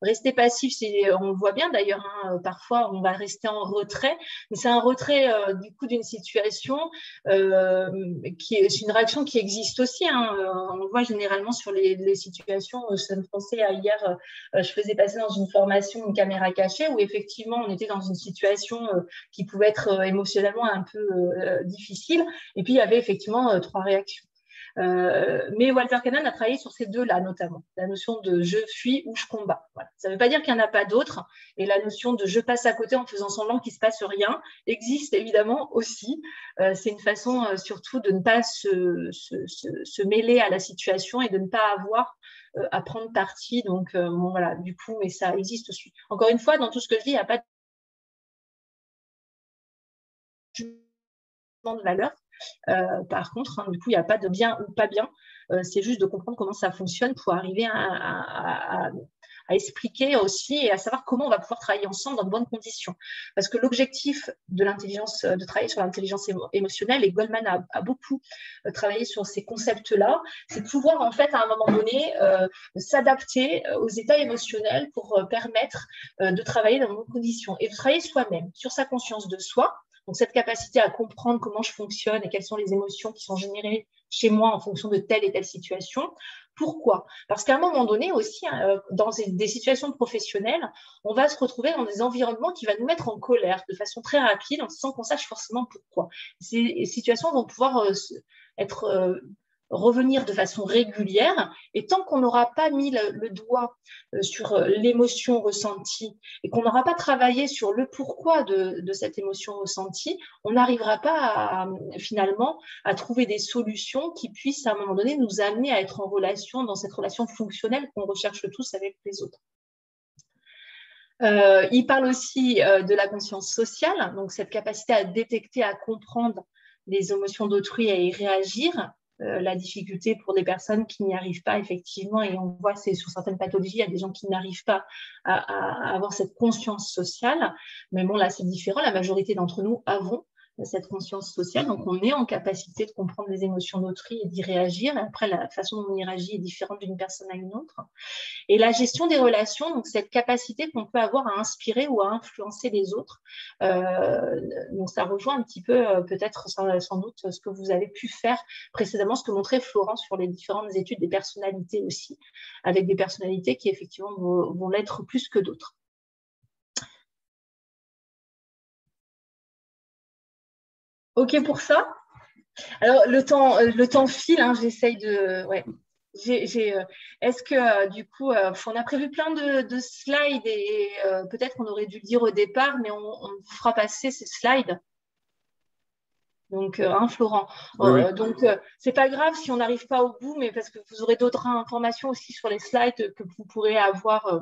Rester passif, on le voit bien d'ailleurs, hein, parfois on va rester en retrait, mais c'est un retrait du coup d'une situation c'est une réaction qui existe aussi. Hein, on le voit généralement sur les situations. Ça me pensait à hier, je faisais passer dans une formation une caméra cachée où effectivement on était dans une situation qui pouvait être émotionnellement un peu difficile. Et puis il y avait effectivement 3 réactions. Mais Walter Cannon a travaillé sur ces 2-là, notamment. La notion de je fuis ou je combats. Voilà. Ça ne veut pas dire qu'il n'y en a pas d'autres. Et la notion de je passe à côté en faisant semblant qu'il ne se passe rien existe évidemment aussi. C'est une façon surtout de ne pas se mêler à la situation et de ne pas avoir à prendre parti. Donc, bon, voilà, du coup, mais ça existe aussi. Encore une fois, dans tout ce que je dis, il n'y a pas de jugement de valeur. Par contre, hein, du coup, il n'y a pas de bien ou pas bien. C'est juste de comprendre comment ça fonctionne pour arriver à expliquer aussi et à savoir comment on va pouvoir travailler ensemble dans de bonnes conditions. Parce que l'objectif de l'intelligence, de travailler sur l'intelligence émotionnelle, et Goldman a beaucoup travaillé sur ces concepts-là, c'est de pouvoir en fait à un moment donné s'adapter aux états émotionnels pour permettre de travailler dans de bonnes conditions et de travailler soi-même sur sa conscience de soi, Donc, cette capacité à comprendre comment je fonctionne et quelles sont les émotions qui sont générées chez moi en fonction de telle et telle situation. Pourquoi? Parce qu'à un moment donné aussi, dans des situations professionnelles, on va se retrouver dans des environnements qui vont nous mettre en colère de façon très rapide, sans qu'on sache forcément pourquoi. Ces situations vont pouvoir être revenir de façon régulière, et tant qu'on n'aura pas mis le doigt sur l'émotion ressentie et qu'on n'aura pas travaillé sur le pourquoi de cette émotion ressentie, on n'arrivera pas finalement à trouver des solutions qui puissent à un moment donné nous amener à être en relation, dans cette relation fonctionnelle qu'on recherche tous avec les autres. Il parle aussi de la conscience sociale, donc cette capacité à détecter, à comprendre les émotions d'autrui et à y réagir. La difficulté pour des personnes qui n'y arrivent pas effectivement, et on voit c'est sur certaines pathologies, il y a des gens qui n'arrivent pas à avoir cette conscience sociale, mais bon là c'est différent, la majorité d'entre nous avons cette conscience sociale, donc on est en capacité de comprendre les émotions d'autrui et d'y réagir, et après la façon dont on y réagit est différente d'une personne à une autre. Et la gestion des relations, donc cette capacité qu'on peut avoir à inspirer ou à influencer les autres. Donc ça rejoint un petit peu peut-être sans doute ce que vous avez pu faire précédemment, ce que montrait Florence sur les différentes études des personnalités aussi, avec des personnalités qui effectivement vont l'être plus que d'autres. OK pour ça? Alors le temps file, hein, j'essaye de... Ouais. Est-ce que du coup, on a prévu plein de slides et peut-être qu'on aurait dû le dire au départ, mais on fera passer ces slides. Donc, Florent. Oui. Donc, c'est pas grave si on n'arrive pas au bout, mais parce que vous aurez d'autres informations aussi sur les slides que vous pourrez avoir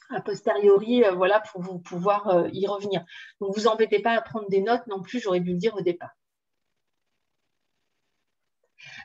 a posteriori, voilà, pour vous pouvoir y revenir. Donc, vous embêtez pas à prendre des notes non plus, j'aurais dû le dire au départ.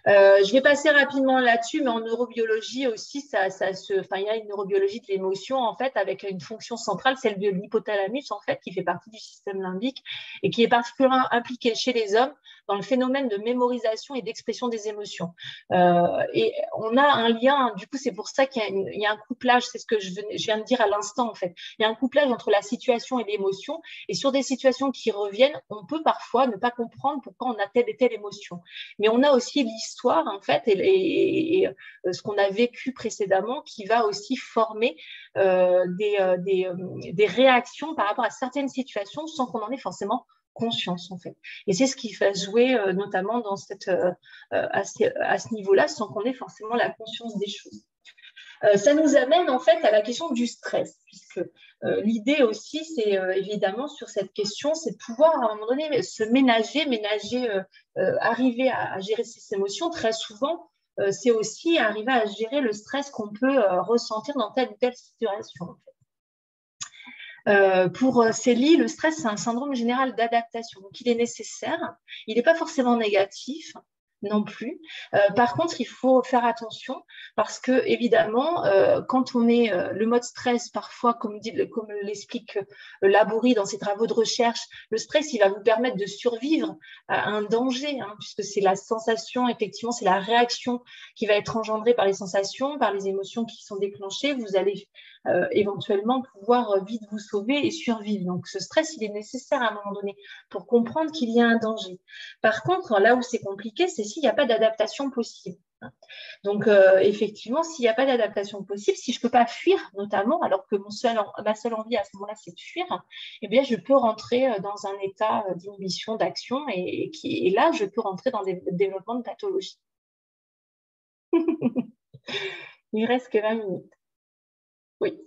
Je vais passer rapidement là-dessus, mais en neurobiologie aussi, il y a une neurobiologie de l'émotion en fait avec une fonction centrale, celle de l'hypothalamus en fait, qui fait partie du système limbique et qui est particulièrement impliquée chez les hommes dans le phénomène de mémorisation et d'expression des émotions. Et on a un lien, du coup, c'est pour ça qu'il y a un couplage, c'est ce que je viens de dire à l'instant en fait. Il y a un couplage entre la situation et l'émotion, et sur des situations qui reviennent, on peut parfois ne pas comprendre pourquoi on a telle et telle émotion. Mais on a aussi l'histoire, en fait, et ce qu'on a vécu précédemment qui va aussi former des réactions par rapport à certaines situations sans qu'on en ait forcément conscience, en fait. Et c'est ce qui va jouer notamment dans à ce niveau-là sans qu'on ait forcément la conscience des choses. Ça nous amène en fait à la question du stress, puisque l'idée aussi, c'est évidemment sur cette question, c'est de pouvoir à un moment donné se ménager, arriver à gérer ses émotions. Très souvent, c'est aussi arriver à gérer le stress qu'on peut ressentir dans telle ou telle situation. En fait. Pour Célie, le stress, c'est un syndrome général d'adaptation. Donc, il est nécessaire. Il n'est pas forcément négatif non plus. Par contre, il faut faire attention parce que, évidemment, quand on est le mode stress, parfois, comme l'explique Laborie dans ses travaux de recherche, le stress, il va vous permettre de survivre à un danger, hein, puisque c'est la sensation, effectivement, c'est la réaction qui va être engendrée par les sensations, par les émotions qui sont déclenchées. Vous allez éventuellement pouvoir vite vous sauver et survivre. Donc, ce stress, il est nécessaire à un moment donné pour comprendre qu'il y a un danger. Par contre, là où c'est compliqué, c'est s'il n'y a pas d'adaptation possible. Donc, effectivement, s'il n'y a pas d'adaptation possible, si je ne peux pas fuir, notamment, alors que ma seule envie à ce moment-là, c'est de fuir, eh bien, je peux rentrer dans un état d'inhibition, d'action, et là, je peux rentrer dans des développements de pathologie. Il reste que 20 minutes. Oui.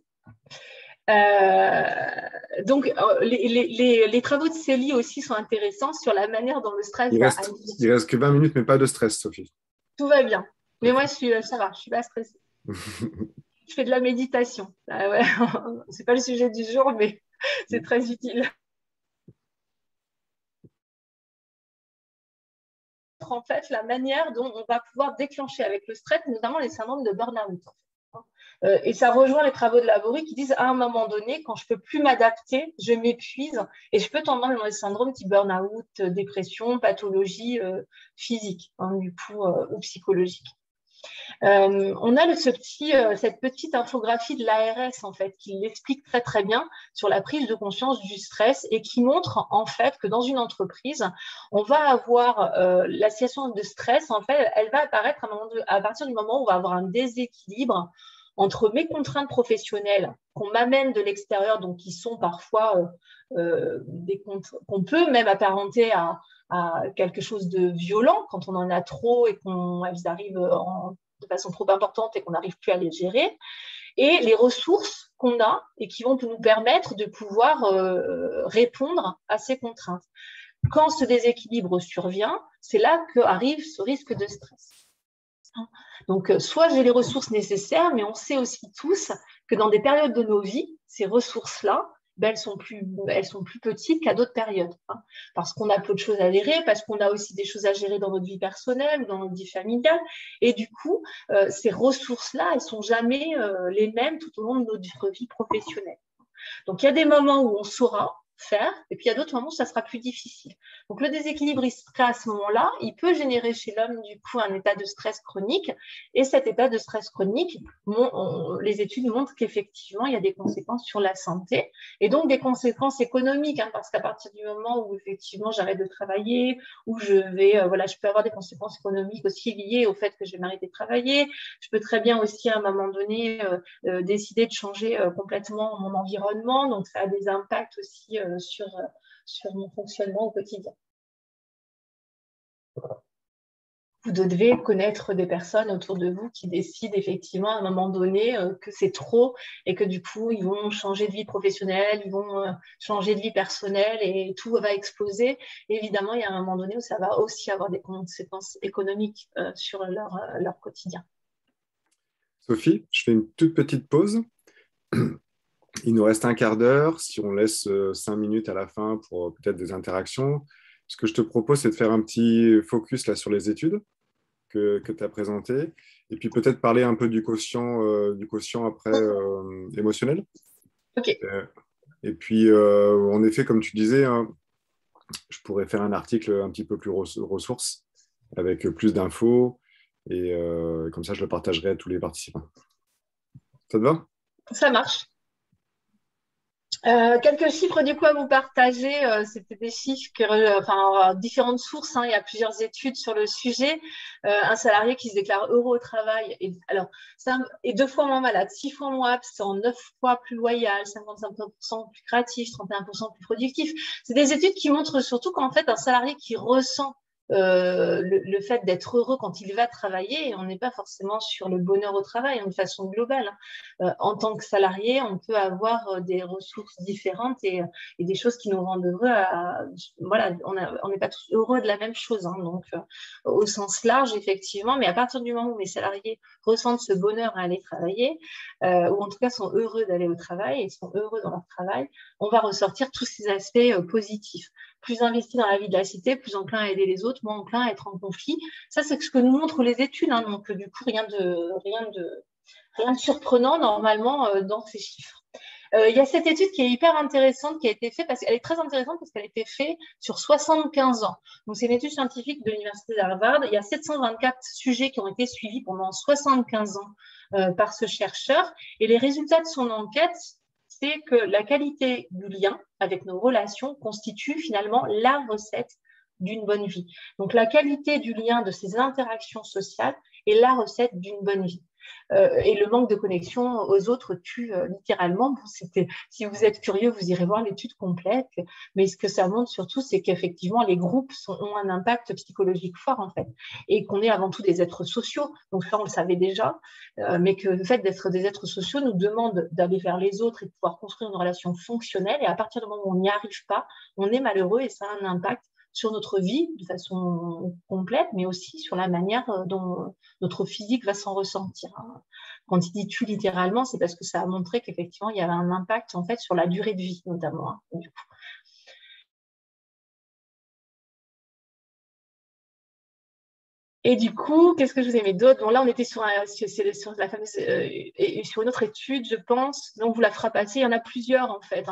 Donc, les travaux de Célie aussi sont intéressants sur la manière dont le stress Il reste que 20 minutes, mais pas de stress, Sophie. Tout va bien. Mais moi, ça va, je ne suis pas stressée. Je fais de la méditation. Ah ouais. Ce n'est pas le sujet du jour, mais c'est très utile. En fait, la manière dont on va pouvoir déclencher avec le stress, notamment les syndromes de burn-out. Et ça rejoint les travaux de Laborie qui disent à un moment donné, quand je ne peux plus m'adapter, je m'épuise et je peux tomber dans les syndromes type burn-out, dépression, pathologie physique, hein, du coup, ou psychologique. On a cette petite infographie de l'ARS en fait qui l'explique très très bien sur la prise de conscience du stress et qui montre en fait que dans une entreprise, on va avoir la situation de stress en fait, elle va apparaître à partir du moment où on va avoir un déséquilibre entre mes contraintes professionnelles qu'on m'amène de l'extérieur, donc qui sont parfois qu'on peut même apparenter à quelque chose de violent quand on en a trop et qu'elles arrivent de façon trop importante et qu'on n'arrive plus à les gérer, et les ressources qu'on a et qui vont nous permettre de pouvoir répondre à ces contraintes. Quand ce déséquilibre survient, c'est là qu'arrive ce risque de stress. Donc, soit j'ai les ressources nécessaires, mais on sait aussi tous que dans des périodes de nos vies, ces ressources-là, elles sont plus petites qu'à d'autres périodes. Parce qu'on a peu de choses à gérer, parce qu'on a aussi des choses à gérer dans notre vie personnelle, dans notre vie familiale. Et du coup, ces ressources-là, elles ne sont jamais les mêmes tout au long de notre vie professionnelle. Donc, il y a des moments où on saura faire, et puis il y a d'autres moments où ça sera plus difficile. Donc, le déséquilibre à ce moment-là, il peut générer chez l'homme, du coup, un état de stress chronique. Et cet état de stress chronique, les études montrent qu'effectivement, il y a des conséquences sur la santé et donc des conséquences économiques, parce qu'à partir du moment où, effectivement, j'arrête de travailler, où je peux avoir des conséquences économiques aussi liées au fait que je vais m'arrêter de travailler. Je peux très bien aussi, à un moment donné, décider de changer complètement mon environnement. Donc, ça a des impacts aussi sur mon fonctionnement au quotidien. Vous devez connaître des personnes autour de vous qui décident effectivement à un moment donné que c'est trop et que du coup, ils vont changer de vie professionnelle, ils vont changer de vie personnelle et tout va exploser. Et évidemment, il y a un moment donné où ça va aussi avoir des conséquences économiques sur leur quotidien. Sophie, je fais une toute petite pause. Il nous reste un quart d'heure. Si on laisse 5 minutes à la fin pour peut-être des interactions, ce que je te propose, c'est de faire un petit focus là sur les études que tu as présentées et puis peut-être parler un peu du quotient après émotionnel. Ok. Et puis, en effet, comme tu disais, hein, je pourrais faire un article un petit peu plus ressources avec plus d'infos et comme ça, je le partagerai à tous les participants. Ça te va? Ça marche. Quelques chiffres du coup à vous partager. C'était des chiffres différentes sources. Il y a plusieurs études sur le sujet. Un salarié qui se déclare heureux au travail est 2 fois moins malade, 6 fois moins absent, 9 fois plus loyal, 55% plus créatif, 31% plus productif. C'est des études qui montrent surtout qu'en fait, un salarié qui ressent le fait d'être heureux quand il va travailler, et on n'est pas forcément sur le bonheur au travail de façon globale. En tant que salarié, on peut avoir des ressources différentes et des choses qui nous rendent heureux. On n'est pas tous heureux de la même chose, donc au sens large, effectivement, mais à partir du moment où les salariés ressentent ce bonheur à aller travailler, ou en tout cas sont heureux d'aller au travail et sont heureux dans leur travail, on va ressortir tous ces aspects positifs. Plus investi dans la vie de la cité, plus enclin à aider les autres, moins enclin à être en conflit. Ça, c'est ce que nous montrent les études. Donc, du coup, rien de surprenant normalement dans ces chiffres. Il y a cette étude qui est hyper intéressante qui a été faite, elle est très intéressante parce qu'elle a été faite sur 75 ans. Donc, c'est une étude scientifique de l'université d'Harvard. Il y a 724 sujets qui ont été suivis pendant 75 ans par ce chercheur. Et les résultats de son enquête, c'est que la qualité du lien avec nos relations constitue finalement la recette d'une bonne vie. Donc, la qualité du lien de ces interactions sociales est la recette d'une bonne vie. Et le manque de connexion aux autres tue littéralement. Si vous êtes curieux, vous irez voir l'étude complète. Mais ce que ça montre surtout, c'est qu'effectivement, les groupes ont un impact psychologique fort, en fait. Et qu'on est avant tout des êtres sociaux. Donc ça, on le savait déjà. Mais que le fait d'être des êtres sociaux nous demande d'aller vers les autres et de pouvoir construire une relation fonctionnelle. Et à partir du moment où on n'y arrive pas, on est malheureux et ça a un impact sur notre vie de façon complète, mais aussi sur la manière dont notre physique va s'en ressentir. Quand il dit tue littéralement, c'est parce que ça a montré qu'effectivement, il y avait un impact en fait sur la durée de vie, notamment. Du coup. Et du coup, qu'est-ce que je vous ai mis d'autre? Bon, là, on était sur la fameuse et sur une autre étude, je pense. Donc, vous la fera passer. Il y en a plusieurs, en fait.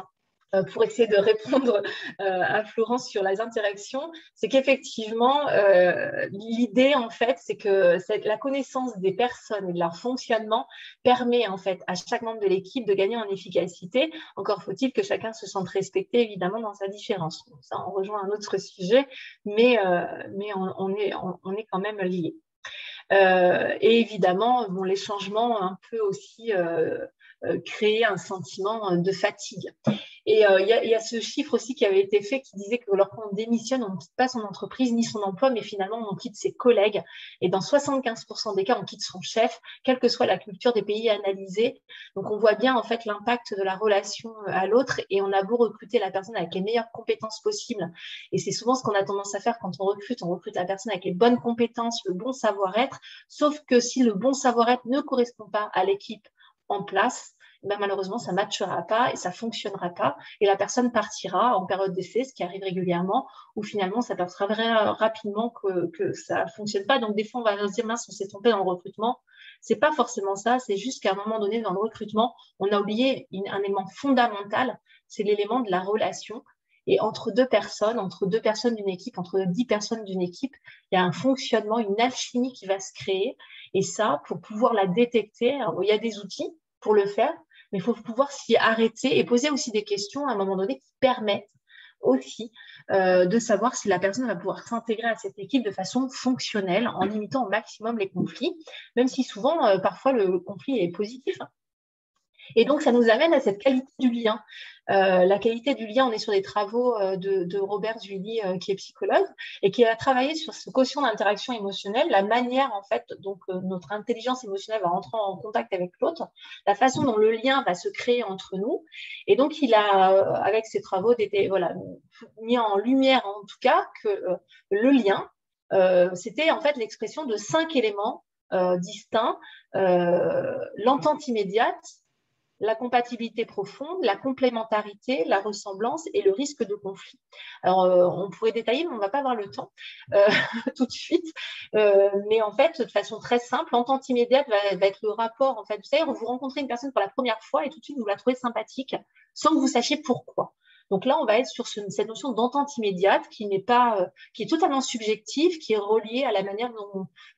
pour essayer de répondre à Florence sur les interactions, c'est qu'effectivement, l'idée, en fait, c'est que la connaissance des personnes et de leur fonctionnement permet, en fait, à chaque membre de l'équipe de gagner en efficacité. Encore faut-il que chacun se sente respecté, évidemment, dans sa différence. Donc, ça, on rejoint un autre sujet, mais on est quand même liés. Et évidemment, bon, les changements ont un peu aussi créé un sentiment de fatigue. Et il y a ce chiffre aussi qui avait été fait qui disait que lorsqu'on démissionne, on ne quitte pas son entreprise ni son emploi, mais finalement, on quitte ses collègues. Et dans 75% des cas, on quitte son chef, quelle que soit la culture des pays analysés. Donc, on voit bien en fait l'impact de la relation à l'autre et on a beau recruter la personne avec les meilleures compétences possibles. Et c'est souvent ce qu'on a tendance à faire quand on recrute la personne avec les bonnes compétences, le bon savoir-être. Sauf que si le bon savoir-être ne correspond pas à l'équipe en place, ben malheureusement, ça ne matchera pas et ça ne fonctionnera pas. Et la personne partira en période d'essai, ce qui arrive régulièrement, où finalement, ça passera rapidement que ça ne fonctionne pas. Donc, des fois, on va se dire, mince, on s'est trompé dans le recrutement. Ce n'est pas forcément ça. C'est juste qu'à un moment donné, dans le recrutement, on a oublié un élément fondamental, c'est l'élément de la relation. Et entre deux personnes d'une équipe, entre 10 personnes d'une équipe, il y a un fonctionnement, une alchimie qui va se créer. Et ça, pour pouvoir la détecter, alors, il y a des outils pour le faire, mais il faut pouvoir s'y arrêter et poser aussi des questions à un moment donné qui permettent aussi de savoir si la personne va pouvoir s'intégrer à cette équipe de façon fonctionnelle en limitant au maximum les conflits, même si souvent, parfois, le conflit est positif. Et donc, ça nous amène à cette qualité du lien. La qualité du lien, on est sur des travaux de Robert Zuilly, qui est psychologue, et qui a travaillé sur ce quotient d'interaction émotionnelle, la manière, en fait, donc notre intelligence émotionnelle va rentrer en contact avec l'autre, la façon dont le lien va se créer entre nous. Et donc, il a, avec ses travaux, voilà, mis en lumière, en tout cas, que le lien, c'était en fait l'expression de 5 éléments distincts, l'entente immédiate, la compatibilité profonde, la complémentarité, la ressemblance et le risque de conflit. Alors, on pourrait détailler, mais on ne va pas avoir le temps tout de suite. Mais en fait, de façon très simple, l'entente immédiate va être le rapport. En fait, vous savez, vous rencontrez une personne pour la première fois et tout de suite, vous la trouvez sympathique sans que vous sachiez pourquoi. Donc là, on va être sur cette notion d'entente immédiate qui est totalement subjective, qui est reliée à la manière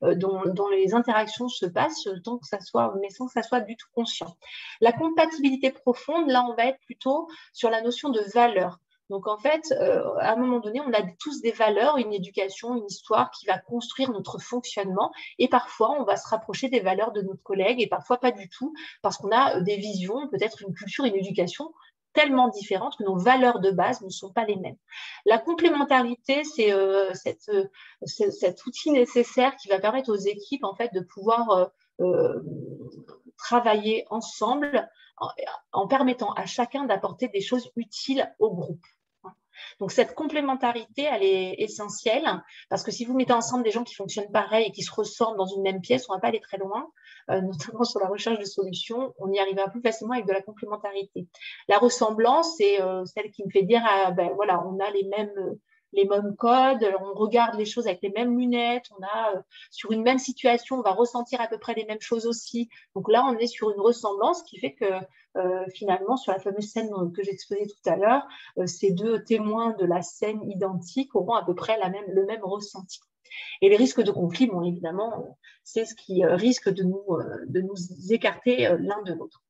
dont les interactions se passent, mais sans que ça soit du tout conscient. La compatibilité profonde, là, on va être plutôt sur la notion de valeur. Donc, en fait, à un moment donné, on a tous des valeurs, une éducation, une histoire qui va construire notre fonctionnement. Et parfois, on va se rapprocher des valeurs de notre collègue et parfois pas du tout, parce qu'on a des visions, peut-être une culture, une éducation tellement différentes que nos valeurs de base ne sont pas les mêmes. La complémentarité, c'est cet outil nécessaire qui va permettre aux équipes en fait, de pouvoir travailler ensemble en permettant à chacun d'apporter des choses utiles au groupe. Donc, cette complémentarité, elle est essentielle parce que si vous mettez ensemble des gens qui fonctionnent pareil et qui se ressemblent dans une même pièce, on ne va pas aller très loin, notamment sur la recherche de solutions, on y arrivera plus facilement avec de la complémentarité. La ressemblance, c'est celle qui me fait dire, voilà, on a les mêmes codes, on regarde les choses avec les mêmes lunettes, sur une même situation, on va ressentir à peu près les mêmes choses aussi. Donc là, on est sur une ressemblance qui fait que finalement, sur la fameuse scène que j'exposais tout à l'heure, ces deux témoins de la scène identique auront à peu près le même ressenti. Et les risques de conflit, bon, évidemment, c'est ce qui risque de nous écarter l'un de l'autre.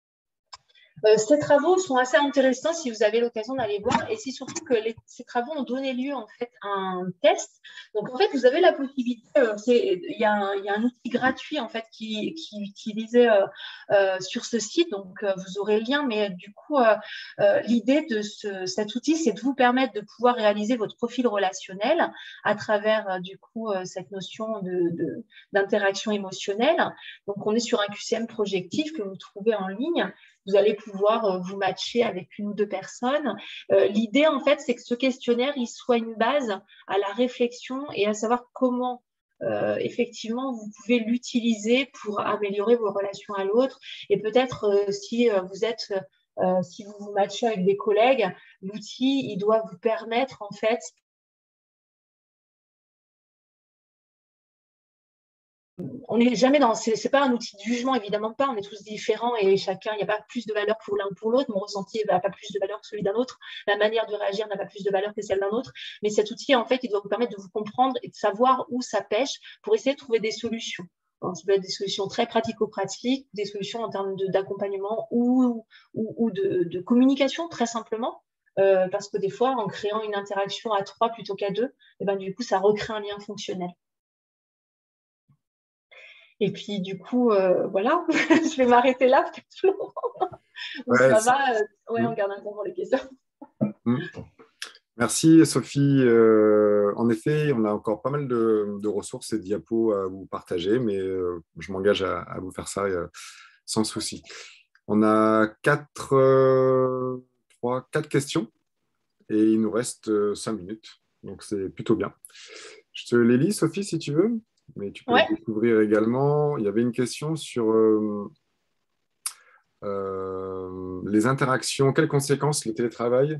Ces travaux sont assez intéressants si vous avez l'occasion d'aller voir et c'est surtout que ces travaux ont donné lieu en fait à un test. Donc en fait vous avez la possibilité, il y a un outil gratuit en fait qui est utilisé sur ce site, donc vous aurez le lien, mais du coup l'idée de cet outil c'est de vous permettre de pouvoir réaliser votre profil relationnel à travers du coup cette notion d'interaction émotionnelle. Donc on est sur un QCM projectif que vous trouvez en ligne. Vous allez pouvoir vous matcher avec une ou deux personnes. L'idée, en fait, c'est que ce questionnaire, il soit une base à la réflexion et à savoir comment, effectivement, vous pouvez l'utiliser pour améliorer vos relations à l'autre. Et peut-être, si vous vous matchez avec des collègues, l'outil, il doit vous permettre, en fait, on n'est jamais dans, c'est pas un outil de jugement, évidemment pas, on est tous différents et chacun, il n'y a pas plus de valeur pour l'un ou pour l'autre, mon ressenti n'a pas plus de valeur que celui d'un autre, la manière de réagir n'a pas plus de valeur que celle d'un autre, mais cet outil, en fait, il doit vous permettre de vous comprendre et de savoir où ça pêche pour essayer de trouver des solutions. Donc, ça peut être des solutions très pratico-pratiques, des solutions en termes d'accompagnement ou de communication, très simplement. Parce que des fois, en créant une interaction à 3 plutôt qu'à 2, et ben, du coup, ça recrée un lien fonctionnel. Et puis, du coup, voilà, je vais m'arrêter là, peut-être. Ouais, Ça va. Ouais, on garde un temps pour les questions. Mm. Merci Sophie. En effet, on a encore pas mal de ressources et de diapos à vous partager, mais je m'engage à vous faire ça sans souci. On a quatre questions et il nous reste 5 minutes, donc c'est plutôt bien. Je te les lis, Sophie, si tu veux, mais tu peux Ouais. les découvrir également. Il y avait une question sur les interactions. Quelles conséquences le télétravail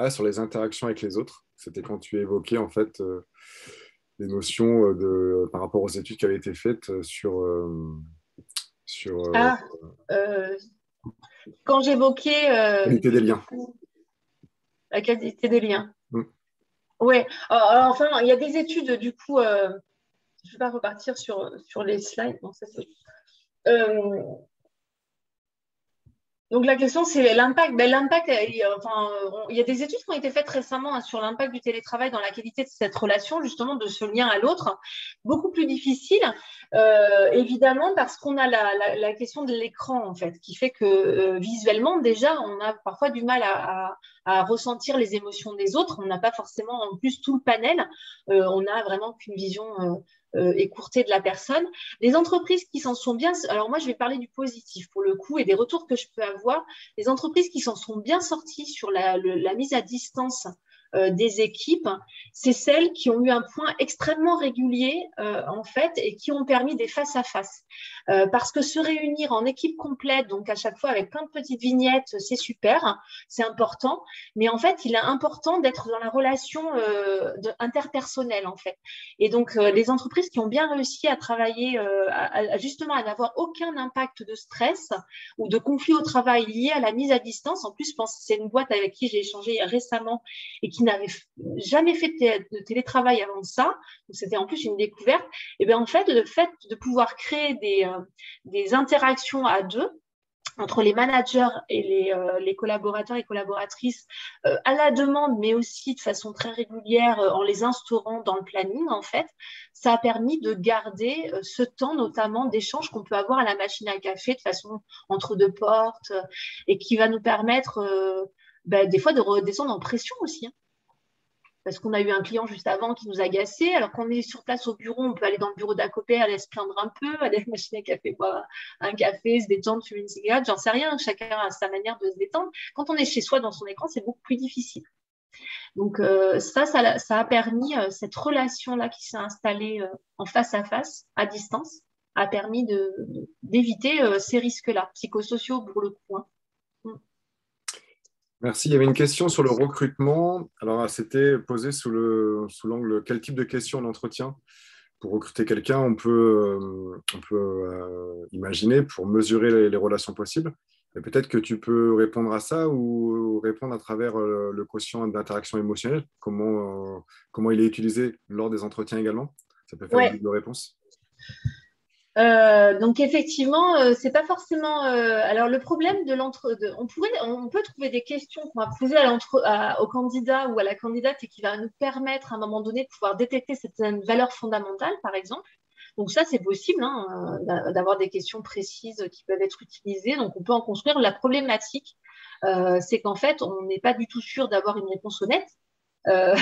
sur les interactions avec les autres. C'était quand tu évoquais en fait les notions par rapport aux études qui avaient été faites sur Ah, quand j'évoquais qualité des du liens. coup la qualité des liens. Mm. Ouais. Alors, enfin, il y a des études, du coup, je ne vais pas repartir sur les slides. Non, ça, donc la question, c'est l'impact. Ben, l'impact, il y a des études qui ont été faites récemment sur l'impact du télétravail dans la qualité de cette relation, justement, de ce lien à l'autre. Beaucoup plus difficile, évidemment, parce qu'on a la question de l'écran, en fait, qui fait que visuellement, déjà, on a parfois du mal à ressentir les émotions des autres. On n'a pas forcément, en plus, tout le panel. On n'a vraiment qu'une vision écourtée de la personne. Les entreprises qui s'en sont bien, alors moi je vais parler du positif pour le coup et des retours que je peux avoir, les entreprises qui s'en sont bien sorties sur la mise à distance des équipes, c'est celles qui ont eu un point extrêmement régulier en fait et qui ont permis des face-à-face. Parce que se réunir en équipe complète, donc à chaque fois avec plein de petites vignettes, c'est super, c'est important, mais en fait il est important d'être dans la relation interpersonnelle en fait. Et donc les entreprises qui ont bien réussi à travailler justement à n'avoir aucun impact de stress ou de conflit au travail lié à la mise à distance, en plus je pense que c'est une boîte avec qui j'ai échangé récemment et qui n'avait jamais fait de télétravail avant ça, donc c'était en plus une découverte, et bien en fait, le fait de pouvoir créer des interactions à deux, entre les managers et les collaborateurs et collaboratrices à la demande, mais aussi de façon très régulière en les instaurant dans le planning, en fait, ça a permis de garder ce temps notamment d'échange qu'on peut avoir à la machine à café de façon entre deux portes et qui va nous permettre des fois de redescendre en pression aussi. Hein, parce qu'on a eu un client juste avant qui nous a agacé. Alors qu'on est sur place au bureau, on peut aller dans le bureau d'à côté, aller se plaindre un peu, aller à la machine à café, boire un café, se détendre, fumer une cigarette, j'en sais rien. Chacun a sa manière de se détendre. Quand on est chez soi dans son écran, c'est beaucoup plus difficile. Donc ça a permis, cette relation-là qui s'est installée en face à face, à distance, a permis d'éviter ces risques-là, psychosociaux pour le coup. Hein. Merci. Il y avait une question sur le recrutement. Alors, c'était posé sous l'angle quel type de questions on entretient pour recruter quelqu'un. On peut imaginer pour mesurer les relations possibles. Et peut-être que tu peux répondre à ça ou répondre à travers le quotient d'interaction émotionnelle. Comment il est utilisé lors des entretiens également. Ça peut faire une Ouais. double réponse. Donc effectivement, c'est pas forcément. Alors le problème on peut trouver des questions qu'on va poser au candidat ou à la candidate et qui va nous permettre à un moment donné de pouvoir détecter certaines valeurs fondamentales, par exemple. Donc ça, c'est possible hein, d'avoir des questions précises qui peuvent être utilisées. Donc on peut en construire. La problématique, c'est qu'en fait, on n'est pas du tout sûr d'avoir une réponse honnête. Euh,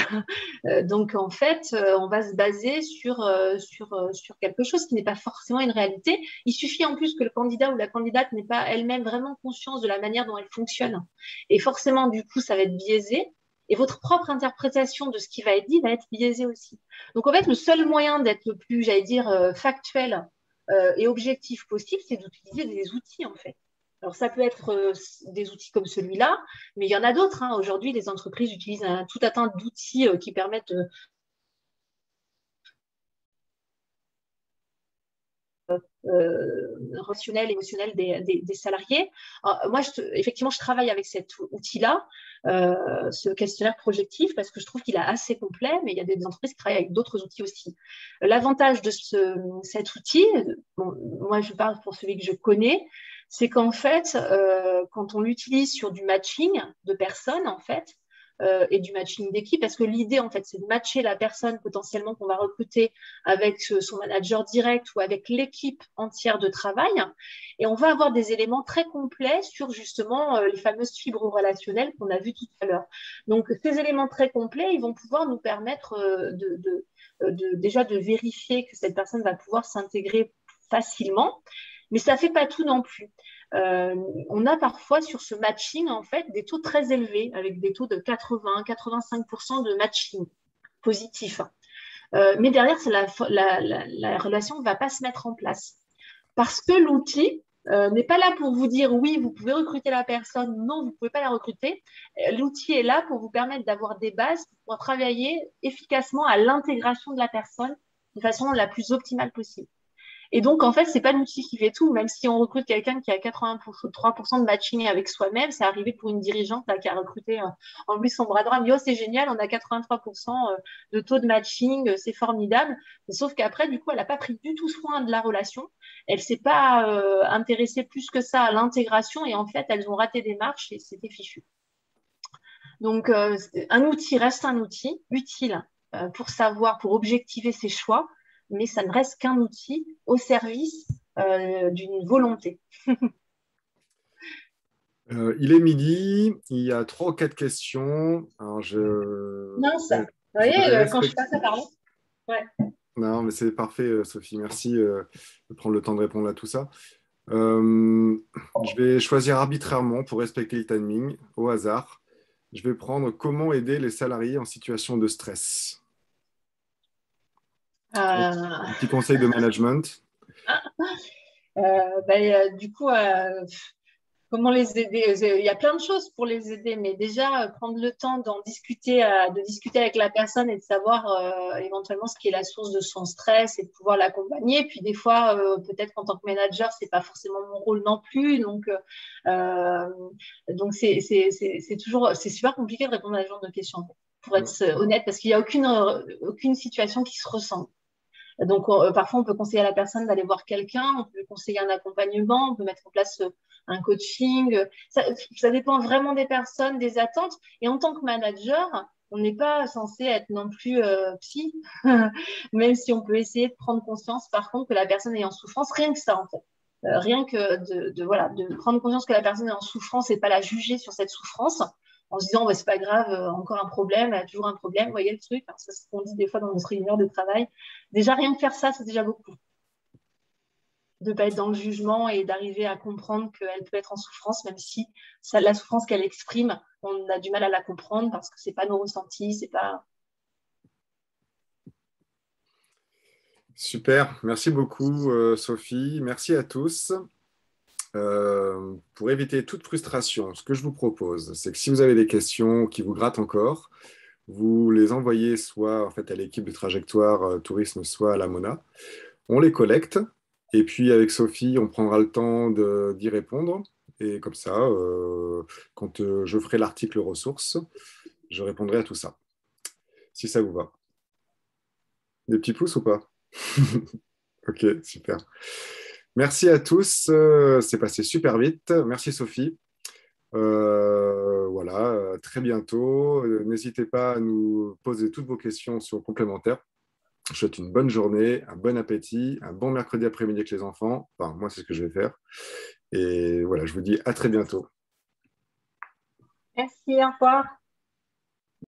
donc, en fait, on va se baser sur quelque chose qui n'est pas forcément une réalité. Il suffit en plus que le candidat ou la candidate n'ait pas elle-même vraiment conscience de la manière dont elle fonctionne. Et forcément, du coup, ça va être biaisé. Et votre propre interprétation de ce qui va être dit va être biaisée aussi. Donc, en fait, le seul moyen d'être le plus, j'allais dire, factuel et objectif possible, c'est d'utiliser des outils, en fait. Alors, ça peut être des outils comme celui-là, mais il y en a d'autres. Hein. Aujourd'hui, les entreprises utilisent tout un tas d'outils qui permettent relationnel, émotionnel des salariés. Alors, moi, effectivement, je travaille avec cet outil-là, ce questionnaire projectif, parce que je trouve qu'il est assez complet, mais il y a des entreprises qui travaillent avec d'autres outils aussi. L'avantage de cet outil, bon, moi, je parle pour celui que je connais, c'est qu'en fait, quand on l'utilise sur du matching de personnes, en fait, et du matching d'équipe, parce que l'idée, en fait, c'est de matcher la personne potentiellement qu'on va recruter avec son manager direct ou avec l'équipe entière de travail. Et on va avoir des éléments très complets sur justement les fameuses fibres relationnelles qu'on a vues tout à l'heure. Donc, ces éléments très complets, ils vont pouvoir nous permettre déjà de vérifier que cette personne va pouvoir s'intégrer facilement. Mais ça ne fait pas tout non plus. On a parfois sur ce matching en fait des taux très élevés avec des taux de 80-85% de matching positif. Mais derrière, la relation ne va pas se mettre en place parce que l'outil n'est pas là pour vous dire oui, vous pouvez recruter la personne, non, vous ne pouvez pas la recruter. L'outil est là pour vous permettre d'avoir des bases pour travailler efficacement à l'intégration de la personne de façon la plus optimale possible. Et donc, en fait, c'est pas l'outil qui fait tout. Même si on recrute quelqu'un qui a 83% de matching avec soi-même, c'est arrivé pour une dirigeante là, qui a recruté en plus son bras droit. Elle me dit, oh, c'est génial, on a 83% de taux de matching, c'est formidable. Sauf qu'après, du coup, elle n'a pas pris du tout soin de la relation. Elle s'est pas intéressée plus que ça à l'intégration. Et en fait, elles ont raté des marches et c'était fichu. Donc, un outil reste un outil utile pour savoir, pour objectiver ses choix, mais ça ne reste qu'un outil au service d'une volonté. Il est midi, il y a 3 ou 4 questions. Alors Mince, vous je voyez, voudrais quand je passe à parler. Ouais. Non, mais c'est parfait, Sophie. Merci de prendre le temps de répondre à tout ça. Je vais choisir arbitrairement pour respecter le timing, au hasard. Je vais prendre comment aider les salariés en situation de stress. Un petit conseil de management. Du coup, comment les aider? Il y a plein de choses pour les aider, mais déjà prendre le temps de discuter avec la personne et de savoir éventuellement ce qui est la source de son stress et de pouvoir l'accompagner. Puis des fois, peut-être qu'en tant que manager, c'est pas forcément mon rôle non plus. Donc c'est super compliqué de répondre à ce genre de questions, pour être honnête, parce qu'il n'y a aucune situation qui se ressemble. Donc, parfois, on peut conseiller à la personne d'aller voir quelqu'un, on peut lui conseiller un accompagnement, on peut mettre en place un coaching. Ça dépend vraiment des personnes, des attentes. Et en tant que manager, on n'est pas censé être non plus psy, même si on peut essayer de prendre conscience, par contre, que la personne est en souffrance, rien que ça, en fait. Rien que de prendre conscience que la personne est en souffrance et pas la juger sur cette souffrance en se disant bah, c'est pas grave, encore un problème, elle a toujours un problème, vous voyez le truc, hein, c'est ce qu'on dit des fois dans notre réunion de travail. Déjà, rien que faire ça, c'est déjà beaucoup. De ne pas être dans le jugement et d'arriver à comprendre qu'elle peut être en souffrance, même si la souffrance qu'elle exprime, on a du mal à la comprendre parce que ce n'est pas nos ressentis, c'est pas... Super, merci beaucoup Sophie, merci à tous. Pour éviter toute frustration, ce que je vous propose, c'est que si vous avez des questions qui vous grattent encore, vous les envoyez soit en fait, à l'équipe de Trajectoire Tourisme, soit à la Mona. On les collecte et puis avec Sophie, on prendra le temps d'y répondre. Et comme ça, quand je ferai l'article ressources, je répondrai à tout ça, si ça vous va. Des petits pouces ou pas? Ok, super. Merci à tous. C'est passé super vite. Merci Sophie. Voilà, à très bientôt. N'hésitez pas à nous poser toutes vos questions sur complémentaires. Je vous souhaite une bonne journée, un bon appétit, un bon mercredi après-midi avec les enfants. Enfin, moi, c'est ce que je vais faire. Et voilà, je vous dis à très bientôt. Merci, au revoir.